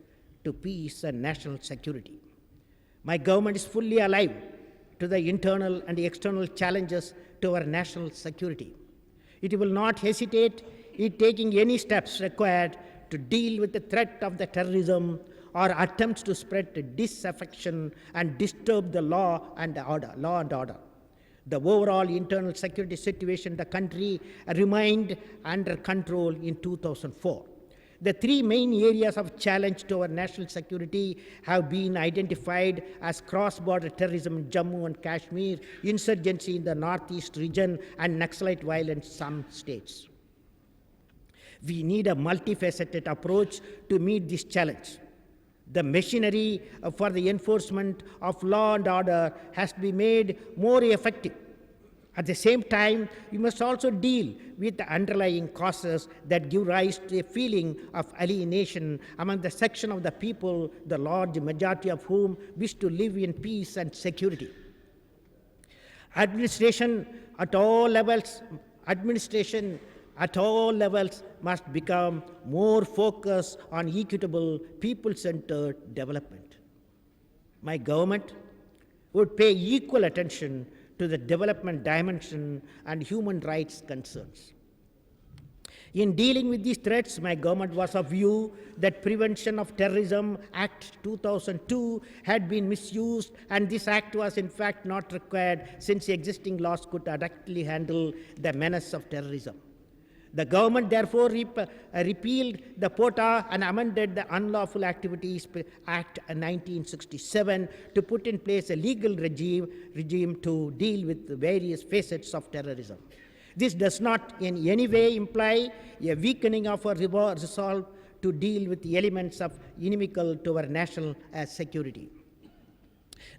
to peace and national security. My government is fully alive to the internal and external challenges to our national security. It will not hesitate in taking any steps required to deal with the threat of the terrorism or attempts to spread disaffection and disturb the law and order. The overall internal security situation in the country remained under control in 2004. The three main areas of challenge to our national security have been identified as cross-border terrorism in Jammu and Kashmir, insurgency in the northeast region, and Naxalite violence in some states. We need a multifaceted approach to meet this challenge. The machinery for the enforcement of law and order has to be made more effective. At the same time, we must also deal with the underlying causes that give rise to a feeling of alienation among the section of the people, the large majority of whom wish to live in peace and security. Administration at all levels must become more focused on equitable, people-centered development. My government would pay equal attention to the development dimension and human rights concerns. In dealing with these threats, my government was of view that Prevention of Terrorism Act 2002 had been misused, and this act was in fact not required since existing laws could adequately handle the menace of terrorism. The government therefore repealed the POTA and amended the Unlawful Activities Act 1967 to put in place a legal regime to deal with the various facets of terrorism. This does not in any way imply a weakening of our resolve to deal with the elements of inimical to our national security.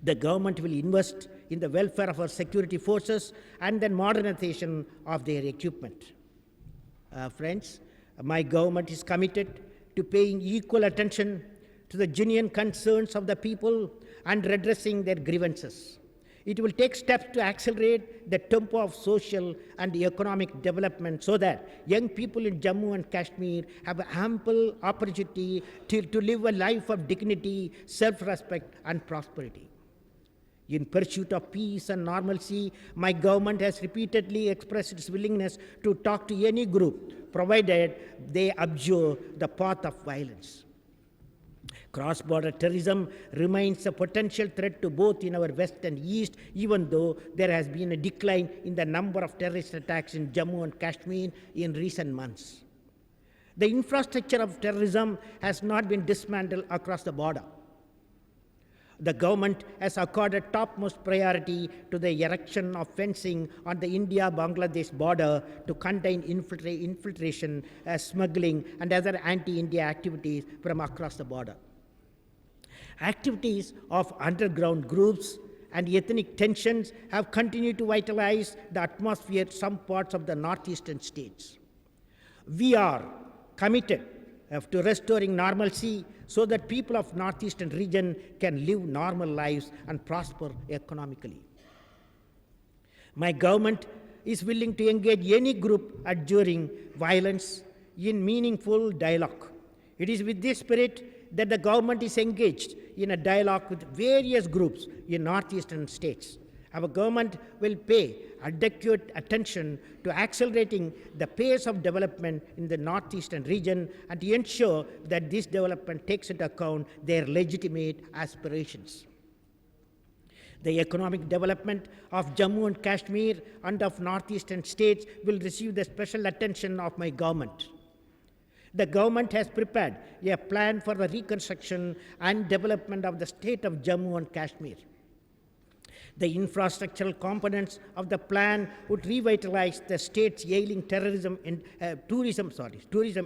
The government will invest in the welfare of our security forces and the modernization of their equipment. Friends, my government is committed to paying equal attention to the genuine concerns of the people and redressing their grievances. It will take steps to accelerate the tempo of social and economic development so that young people in Jammu and Kashmir have ample opportunity to live a life of dignity, self-respect, and prosperity. In pursuit of peace and normalcy, my government has repeatedly expressed its willingness to talk to any group, provided they abjure the path of violence. Cross-border terrorism remains a potential threat to both in our west and east, even though there has been a decline in the number of terrorist attacks in Jammu and Kashmir in recent months. The infrastructure of terrorism has not been dismantled across the border. The government has accorded topmost priority to the erection of fencing on the India-Bangladesh border to contain infiltration, smuggling, and other anti-India activities from across the border. Activities of underground groups and ethnic tensions have continued to vitalize the atmosphere in some parts of the northeastern states. We are committed to restoring normalcy so that people of northeastern region can live normal lives and prosper economically. My government is willing to engage any group adjuring violence in meaningful dialogue. It is with this spirit that the government is engaged in a dialogue with various groups in northeastern states. Our government will pay adequate attention to accelerating the pace of development in the northeastern region and to ensure that this development takes into account their legitimate aspirations. The economic development of Jammu and Kashmir and of northeastern states will receive the special attention of my government. The government has prepared a plan for the reconstruction and development of the state of Jammu and Kashmir. The infrastructural components of the plan would revitalize the state's ailing tourism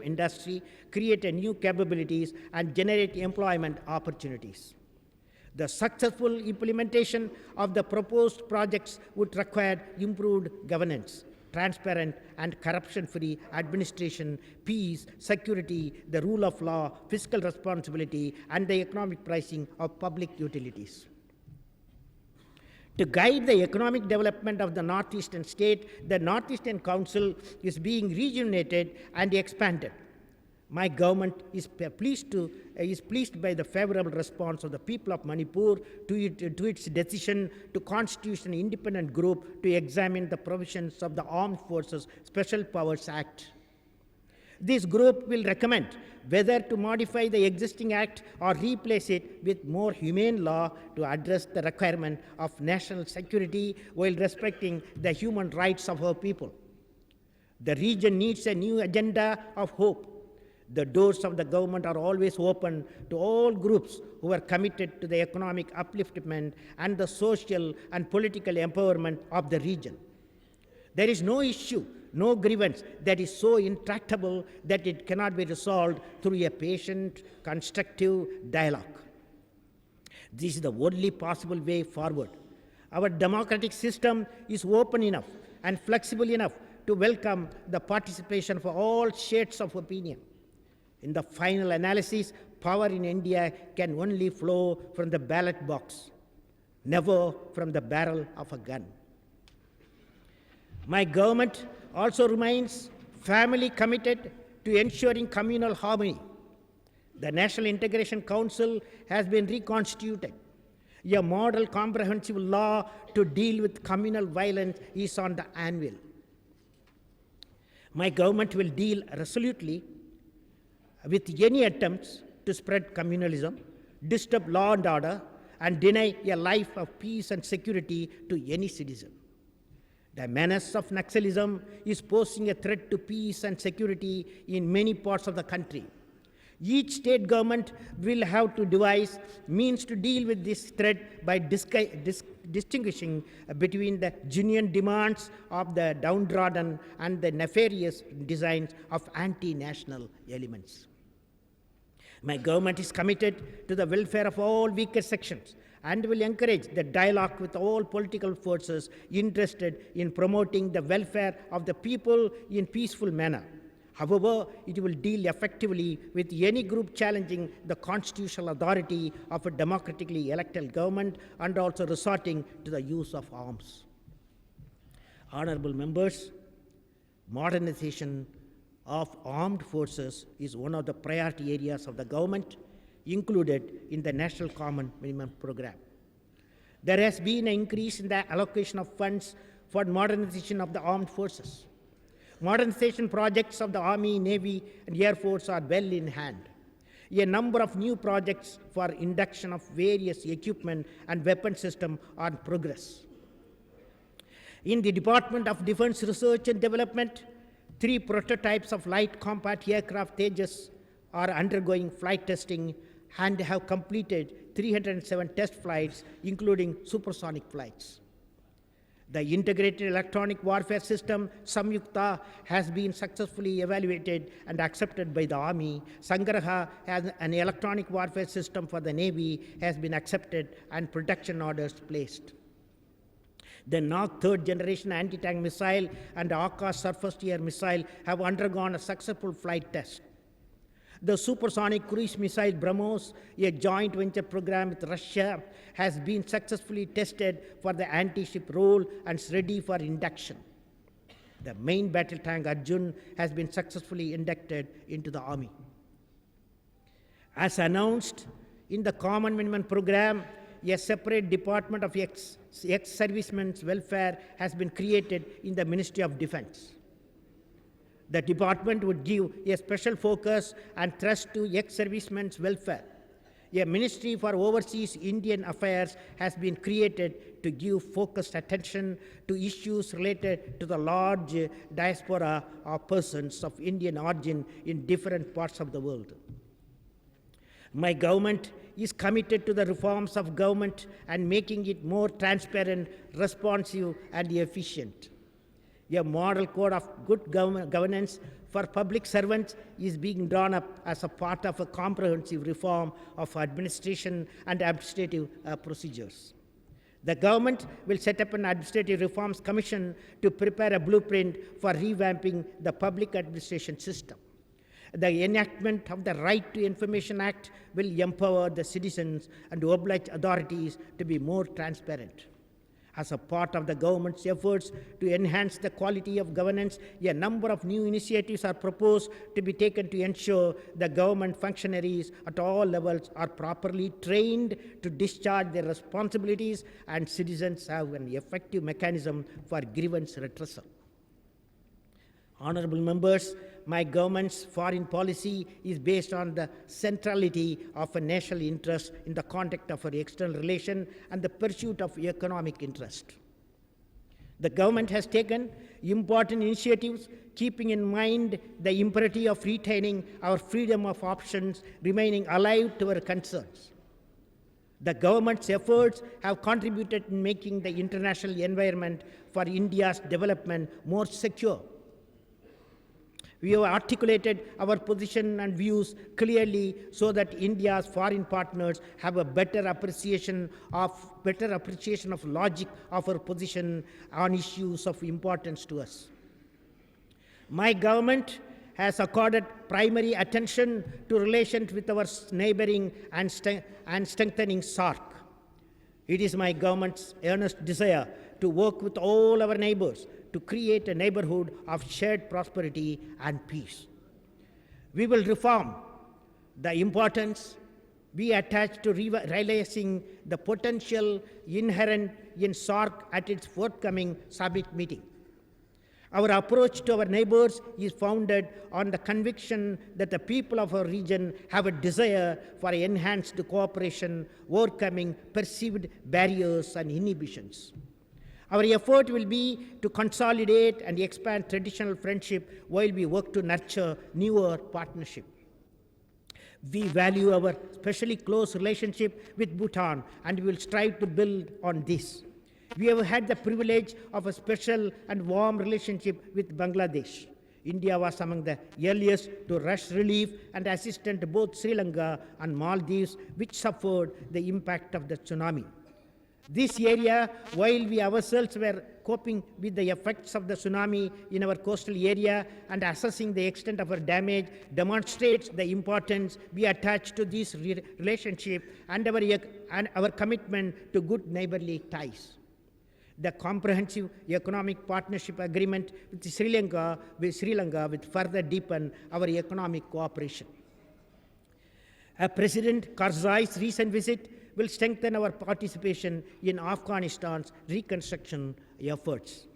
industry, create new capabilities, and generate employment opportunities. The successful implementation of the proposed projects would require improved governance, transparent and corruption-free administration, peace, security, the rule of law, fiscal responsibility, and the economic pricing of public utilities. To guide the economic development of the northeastern state, the Northeastern Council is being rejuvenated and expanded. My government is pleased by the favorable response of the people of Manipur to its decision to constitute an independent group to examine the provisions of the Armed Forces Special Powers Act. This group will recommend whether to modify the existing act or replace it with more humane law to address the requirement of national security while respecting the human rights of our people. The region needs a new agenda of hope. The doors of the government are always open to all groups who are committed to the economic upliftment and the social and political empowerment of the region. There is no issue, no grievance that is so intractable that it cannot be resolved through a patient, constructive dialogue. This is the only possible way forward. Our democratic system is open enough and flexible enough to welcome the participation of all shades of opinion. In the final analysis, power in India can only flow from the ballot box, never from the barrel of a gun. My government also remains firmly committed to ensuring communal harmony. The National Integration Council has been reconstituted. A model comprehensive law to deal with communal violence is on the anvil. My government will deal resolutely with any attempts to spread communalism, disturb law and order, and deny a life of peace and security to any citizen. The menace of Naxalism is posing a threat to peace and security in many parts of the country. Each state government will have to devise means to deal with this threat by distinguishing between the genuine demands of the downtrodden and the nefarious designs of anti-national elements. My government is committed to the welfare of all weaker sections and will encourage the dialogue with all political forces interested in promoting the welfare of the people in peaceful manner. However, it will deal effectively with any group challenging the constitutional authority of a democratically elected government and also resorting to the use of arms. Honorable members, modernization of armed forces is one of the priority areas of the government included in the National Common Minimum Program. There has been an increase in the allocation of funds for modernization of the armed forces. Modernization projects of the Army, Navy, and Air Force are well in hand. A number of new projects for induction of various equipment and weapon systems are in progress. In the Department of Defense Research and Development, 3 prototypes of light combat aircraft Tejas are undergoing flight testing, and have completed 307 test flights, including supersonic flights. The integrated electronic warfare system, Samyukta, has been successfully evaluated and accepted by the Army. Sangraha, has an electronic warfare system for the Navy, has been accepted and production orders placed. The Nag third generation anti-tank missile and Akash surface-to-air missile have undergone a successful flight test. The supersonic cruise missile BrahMos, a joint venture program with Russia, has been successfully tested for the anti-ship role and is ready for induction. The main battle tank Arjun has been successfully inducted into the Army. As announced in the Common Minimum Program, a separate Department of Ex-Servicemen's Welfare has been created in the Ministry of Defense. The department would give a special focus and thrust to ex-servicemen's welfare. A Ministry for Overseas Indian Affairs has been created to give focused attention to issues related to the large diaspora of persons of Indian origin in different parts of the world. My government is committed to the reforms of government and making it more transparent, responsive, and efficient. A model code of good governance for public servants is being drawn up as a part of a comprehensive reform of administration and administrative procedures. The government will set up an administrative reforms commission to prepare a blueprint for revamping the public administration system. The enactment of the Right to Information Act will empower the citizens and oblige authorities to be more transparent. As a part of the government's efforts to enhance the quality of governance, a number of new initiatives are proposed to be taken to ensure the government functionaries at all levels are properly trained to discharge their responsibilities and citizens have an effective mechanism for grievance redressal. Honorable members, my government's foreign policy is based on the centrality of a national interest in the context of our external relation and the pursuit of economic interest. The government has taken important initiatives keeping in mind the imperative of retaining our freedom of options, remaining alive to our concerns. The government's efforts have contributed in making the international environment for India's development more secure. We have articulated our position and views clearly so that India's foreign partners have a better appreciation of logic of our position on issues of importance to us. My government has accorded primary attention to relations with our neighboring and strengthening SAARC. It is my government's earnest desire to work with all our neighbors to create a neighborhood of shared prosperity and peace. We will reform the importance we attach to realizing the potential inherent in SAARC at its forthcoming summit meeting. Our approach to our neighbors is founded on the conviction that the people of our region have a desire for enhanced cooperation, overcoming perceived barriers and inhibitions. Our effort will be to consolidate and expand traditional friendship while we work to nurture newer partnership. We value our especially close relationship with Bhutan and we will strive to build on this. We have had the privilege of a special and warm relationship with Bangladesh. India was among the earliest to rush relief and assistance to both Sri Lanka and Maldives, which suffered the impact of the tsunami. This area, while we ourselves were coping with the effects of the tsunami in our coastal area and assessing the extent of our damage, demonstrates the importance we attach to this relationship and our commitment to good neighborly ties. The comprehensive economic partnership agreement with Sri Lanka will further deepen our economic cooperation. President Karzai's recent visit will strengthen our participation in Afghanistan's reconstruction efforts.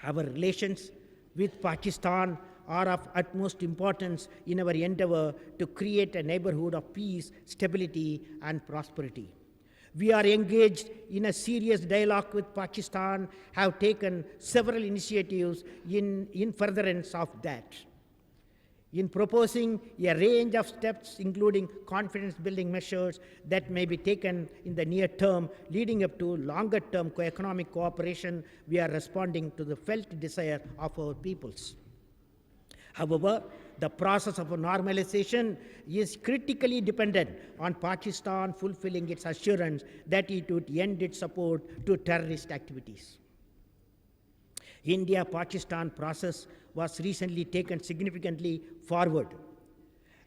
Our relations with Pakistan are of utmost importance in our endeavor to create a neighborhood of peace, stability, and prosperity. We are engaged in a serious dialogue with Pakistan, have taken several initiatives in furtherance of that. in proposing a range of steps, including confidence-building measures that may be taken in the near term, leading up to longer-term economic cooperation, we are responding to the felt desire of our peoples. However, the process of normalization is critically dependent on Pakistan fulfilling its assurance that it would end its support to terrorist activities. India-Pakistan process was recently taken significantly forward.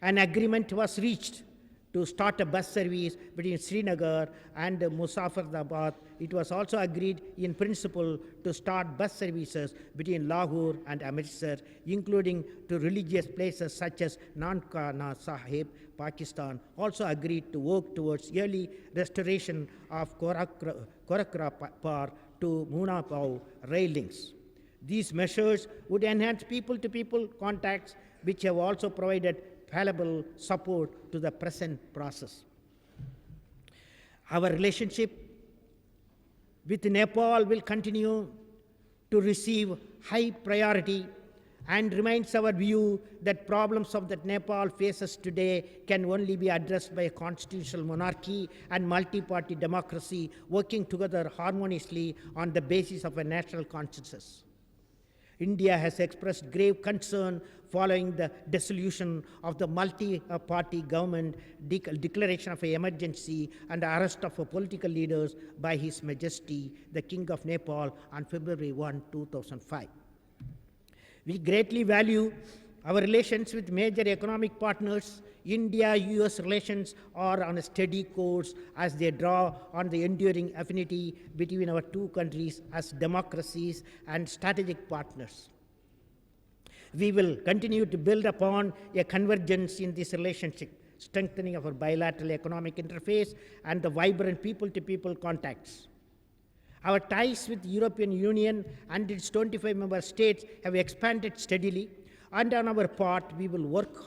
An agreement was reached to start a bus service between Srinagar and Muzaffarabad. It was also agreed in principle to start bus services between Lahore and Amritsar, including to religious places such as Nankana Sahib. Pakistan also agreed to work towards early restoration of Gorakhpur to Munapao rail links. These measures would enhance people-to-people contacts, which have also provided valuable support to the present process. Our relationship with Nepal will continue to receive high priority and remains our view that problems of that Nepal faces today can only be addressed by a constitutional monarchy and multi-party democracy working together harmoniously on the basis of a national consensus. India has expressed grave concern following the dissolution of the multi-party government, declaration of an emergency, and the arrest of political leaders by His Majesty, the King of Nepal, on February 1, 2005. We greatly value our relations with major economic partners. India-US relations are on a steady course as they draw on the enduring affinity between our two countries as democracies and strategic partners. We will continue to build upon a convergence in this relationship, strengthening our bilateral economic interface and the vibrant people-to-people contacts. Our ties with the European Union and its 25 member states have expanded steadily, and on our part, we will work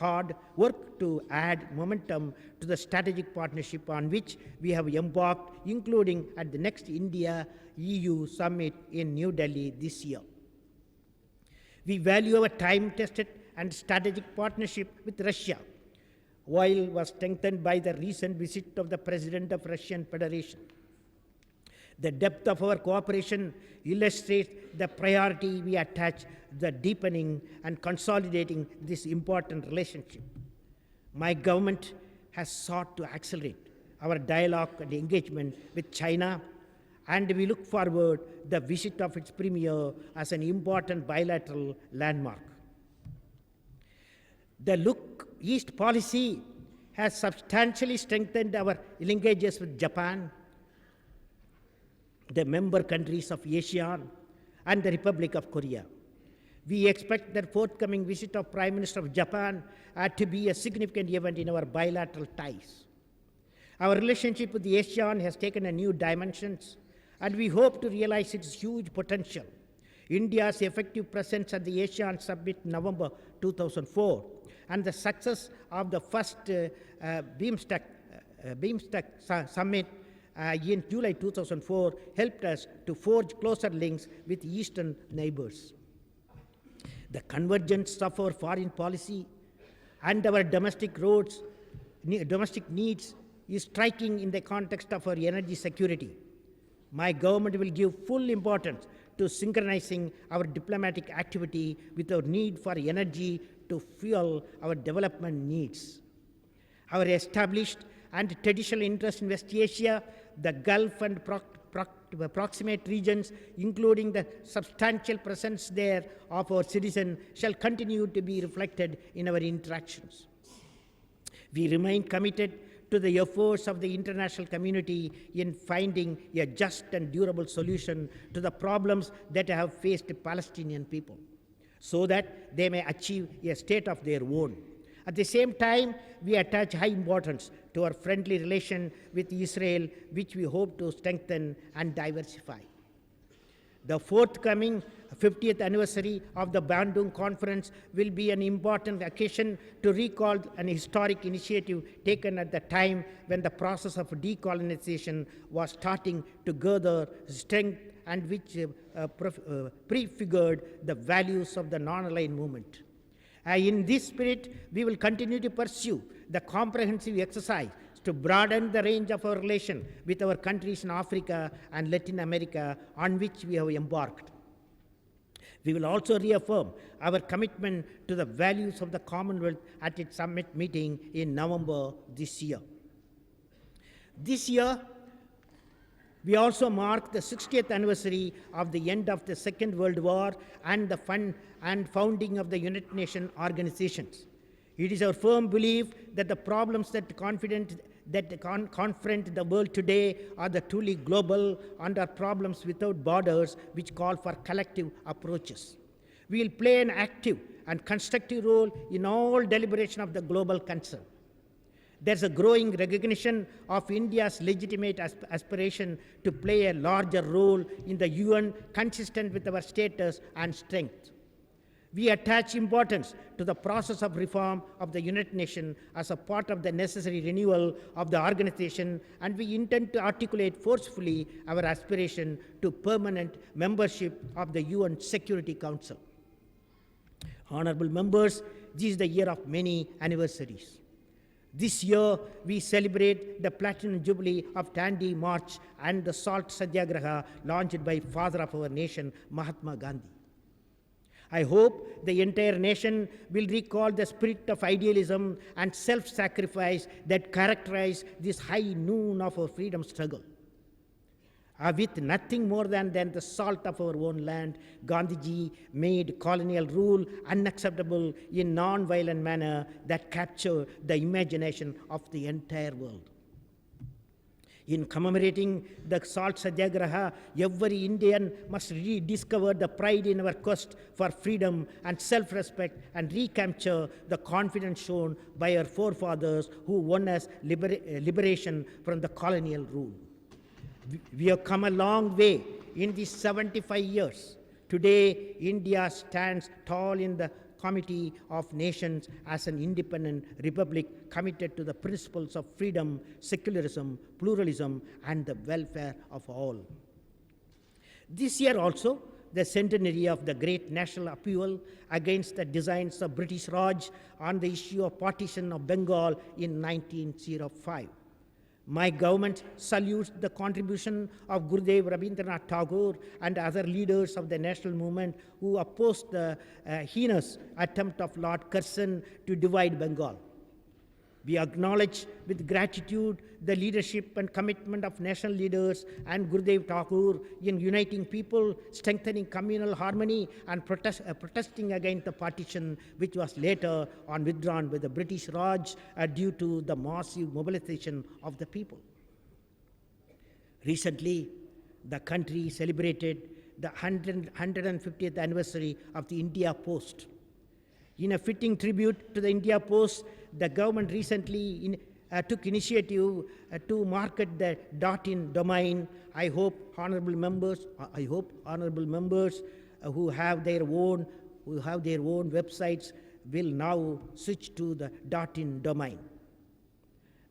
to add momentum to the strategic partnership on which we have embarked, including at the next India-EU summit in New Delhi this year. We value our time-tested and strategic partnership with Russia, while was strengthened by the recent visit of the President of Russian Federation. The depth of our cooperation illustrates the priority we attach to the deepening and consolidating this important relationship. My government has sought to accelerate our dialogue and engagement with China, and we look forward to the visit of its premier as an important bilateral landmark. The Look East policy has substantially strengthened our linkages with Japan, the member countries of ASEAN, and the Republic of Korea. We expect the forthcoming visit of Prime Minister of Japan to be a significant event in our bilateral ties. Our relationship with the ASEAN has taken a new dimensions, and we hope to realize its huge potential. India's effective presence at the ASEAN Summit in November 2004 and the success of the first BIMSTEC Summit in July 2004 helped us to forge closer links with Eastern neighbors. The convergence of our foreign policy and our domestic needs is striking in the context of our energy security. My government will give full importance to synchronizing our diplomatic activity with our need for energy to fuel our development needs. Our established and traditional interest in West Asia, the Gulf and proximate regions, including the substantial presence there of our citizens, shall continue to be reflected in our interactions. We remain committed to the efforts of the international community in finding a just and durable solution to the problems that have faced the Palestinian people, so that they may achieve a state of their own. At the same time, we attach high importance to our friendly relation with Israel, which we hope to strengthen and diversify. The forthcoming 50th anniversary of the Bandung Conference will be an important occasion to recall an historic initiative taken at the time when the process of decolonization was starting to gather strength and which prefigured the values of the non-aligned movement. In this spirit, we will continue to pursue the comprehensive exercise to broaden the range of our relation with our countries in Africa and Latin America on which we have embarked. We will also reaffirm our commitment to the values of the Commonwealth at its summit meeting in November this year. This year, we also mark the 60th anniversary of the end of the Second World War and the founding of the United Nations organizations. It is our firm belief that the problems that confront the world today are the truly global and are problems without borders which call for collective approaches. We will play an active and constructive role in all deliberation of the global concern. There's a growing recognition of India's legitimate aspiration to play a larger role in the UN consistent with our status and strength. We attach importance to the process of reform of the United Nations as a part of the necessary renewal of the organization, and we intend to articulate forcefully our aspiration to permanent membership of the UN Security Council. Honorable members, this is the year of many anniversaries. This year, we celebrate the Platinum Jubilee of Dandi March and the Salt Satyagraha launched by Father of our nation, Mahatma Gandhi. I hope the entire nation will recall the spirit of idealism and self-sacrifice that characterized this high noon of our freedom struggle. With nothing more than the salt of our own land, Gandhiji made colonial rule unacceptable in non-violent manner that captured the imagination of the entire world. In commemorating the Salt Satyagraha, every Indian must rediscover the pride in our quest for freedom and self-respect and recapture the confidence shown by our forefathers who won us liberation from the colonial rule. We have come a long way in these 75 years. Today, India stands tall in the Committee of Nations as an independent republic committed to the principles of freedom, secularism, pluralism, and the welfare of all. This year also, the centenary of the great national upheaval against the designs of British Raj on the issue of partition of Bengal in 1905. My government salutes the contribution of Gurudev Rabindranath Tagore and other leaders of the national movement who opposed the heinous attempt of Lord Curzon to divide Bengal. We acknowledge with gratitude the leadership and commitment of national leaders and Gurudev Tagore in uniting people, strengthening communal harmony, and protesting against the partition, which was later on withdrawn by the British Raj due to the massive mobilization of the people. Recently, the country celebrated the 150th anniversary of the India Post. In a fitting tribute to the India Post, the government recently took initiative to market the .in domain. I hope honourable members who have their own websites will now switch to the .in domain.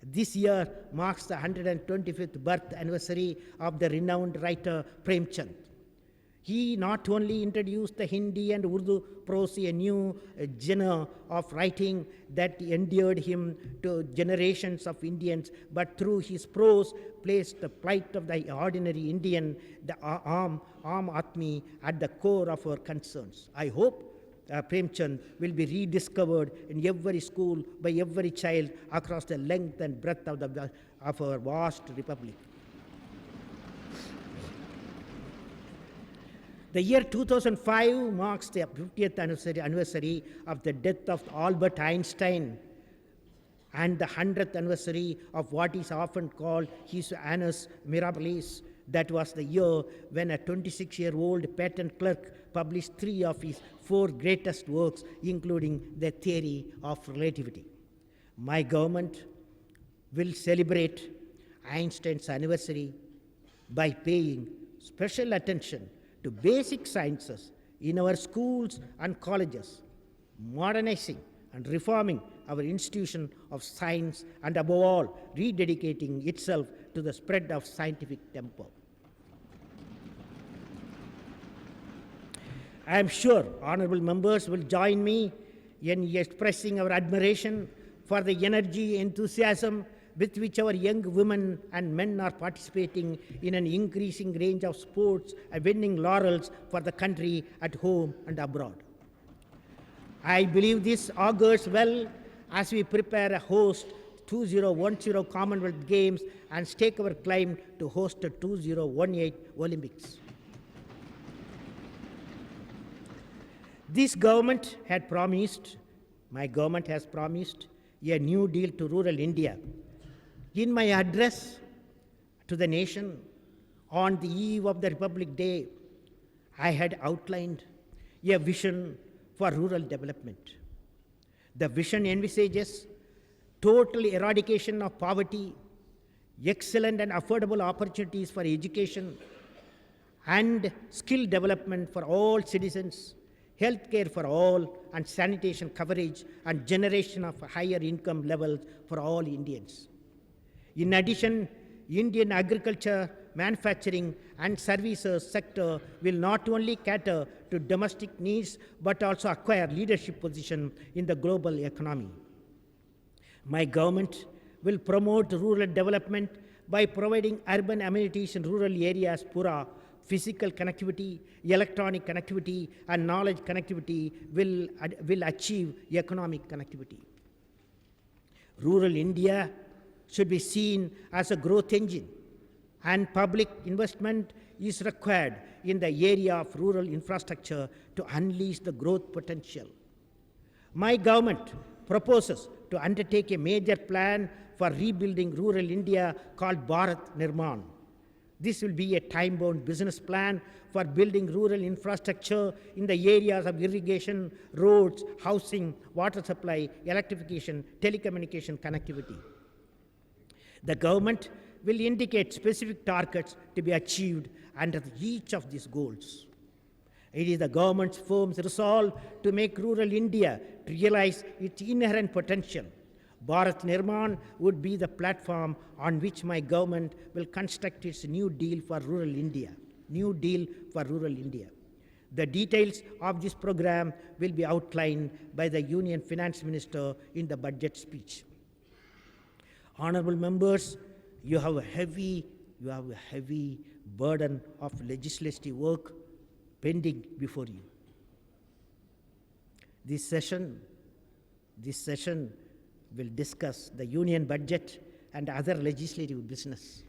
This year marks the 125th birth anniversary of the renowned writer Premchand. He not only introduced the Hindi and Urdu prose, a new genre of writing that endeared him to generations of Indians, but through his prose placed the plight of the ordinary Indian, the Aam Admi, at the core of our concerns. I hope Premchand will be rediscovered in every school by every child across the length and breadth of our vast republic. The year 2005 marks the 50th anniversary of the death of Albert Einstein and the 100th anniversary of what is often called his annus mirabilis. That was the year when a 26-year-old patent clerk published 3 of his 4 greatest works, including the theory of relativity. My government will celebrate Einstein's anniversary by paying special attention to basic sciences in our schools and colleges, modernizing and reforming our institution of science, and above all, rededicating itself to the spread of scientific temper. I am sure honourable members will join me in expressing our admiration for the energy, enthusiasm with which our young women and men are participating in an increasing range of sports and winning laurels for the country at home and abroad. I believe this augurs well as we prepare to host 2010 Commonwealth Games and stake our claim to host the 2018 Olympics. This government had promised, my government has promised, a new deal to rural India. In my address to the nation on the eve of the Republic Day, I had outlined a vision for rural development. The vision envisages total eradication of poverty, excellent and affordable opportunities for education, and skill development for all citizens, healthcare for all, and sanitation coverage and generation of higher income levels for all Indians. In addition, Indian agriculture, manufacturing, and services sector will not only cater to domestic needs but also acquire leadership position in the global economy. My government will promote rural development by providing urban amenities in rural areas, Pura, physical connectivity, electronic connectivity, and knowledge connectivity will achieve economic connectivity. Rural India should be seen as a growth engine, and public investment is required in the area of rural infrastructure to unleash the growth potential. My government proposes to undertake a major plan for rebuilding rural India called Bharat Nirman. This will be a time-bound business plan for building rural infrastructure in the areas of irrigation, roads, housing, water supply, electrification, telecommunication, connectivity. The government will indicate specific targets to be achieved under each of these goals. It is the government's firm resolve to make rural India realize its inherent potential. Bharat Nirman would be the platform on which my government will construct its new deal for rural India. New deal for rural India. The details of this program will be outlined by the Union Finance Minister in the budget speech. Honorable members, you have a heavy burden of legislative work pending before you. This session will discuss the union budget and other legislative business.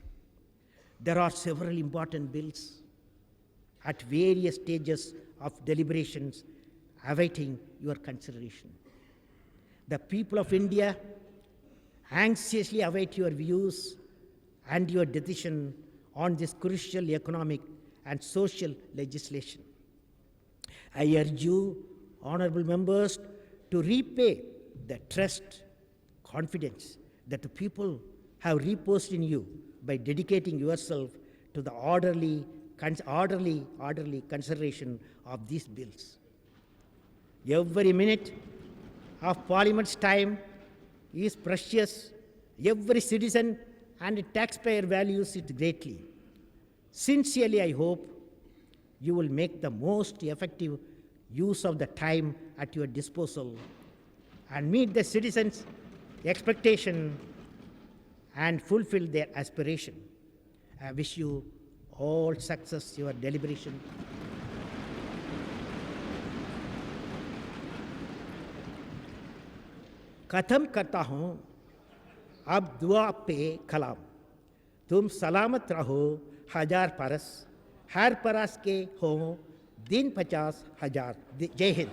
There are several important bills at various stages of deliberations awaiting your consideration. The people of India anxiously await your views and your decision on this crucial economic and social legislation. I urge you, honorable members, to repay the trust, confidence that the people have reposed in you by dedicating yourself to the orderly consideration of these bills. Every minute of Parliament's time is precious. Every citizen and taxpayer values it greatly. Sincerely, I hope you will make the most effective use of the time at your disposal and meet the citizens' expectation and fulfill their aspiration. I wish you all success your deliberation. खत्म करता हूँ अब दुआ पे कलाम। तुम सलामत रहो हजार परस, हर परस के हो दिन 50,000। जय हिंद।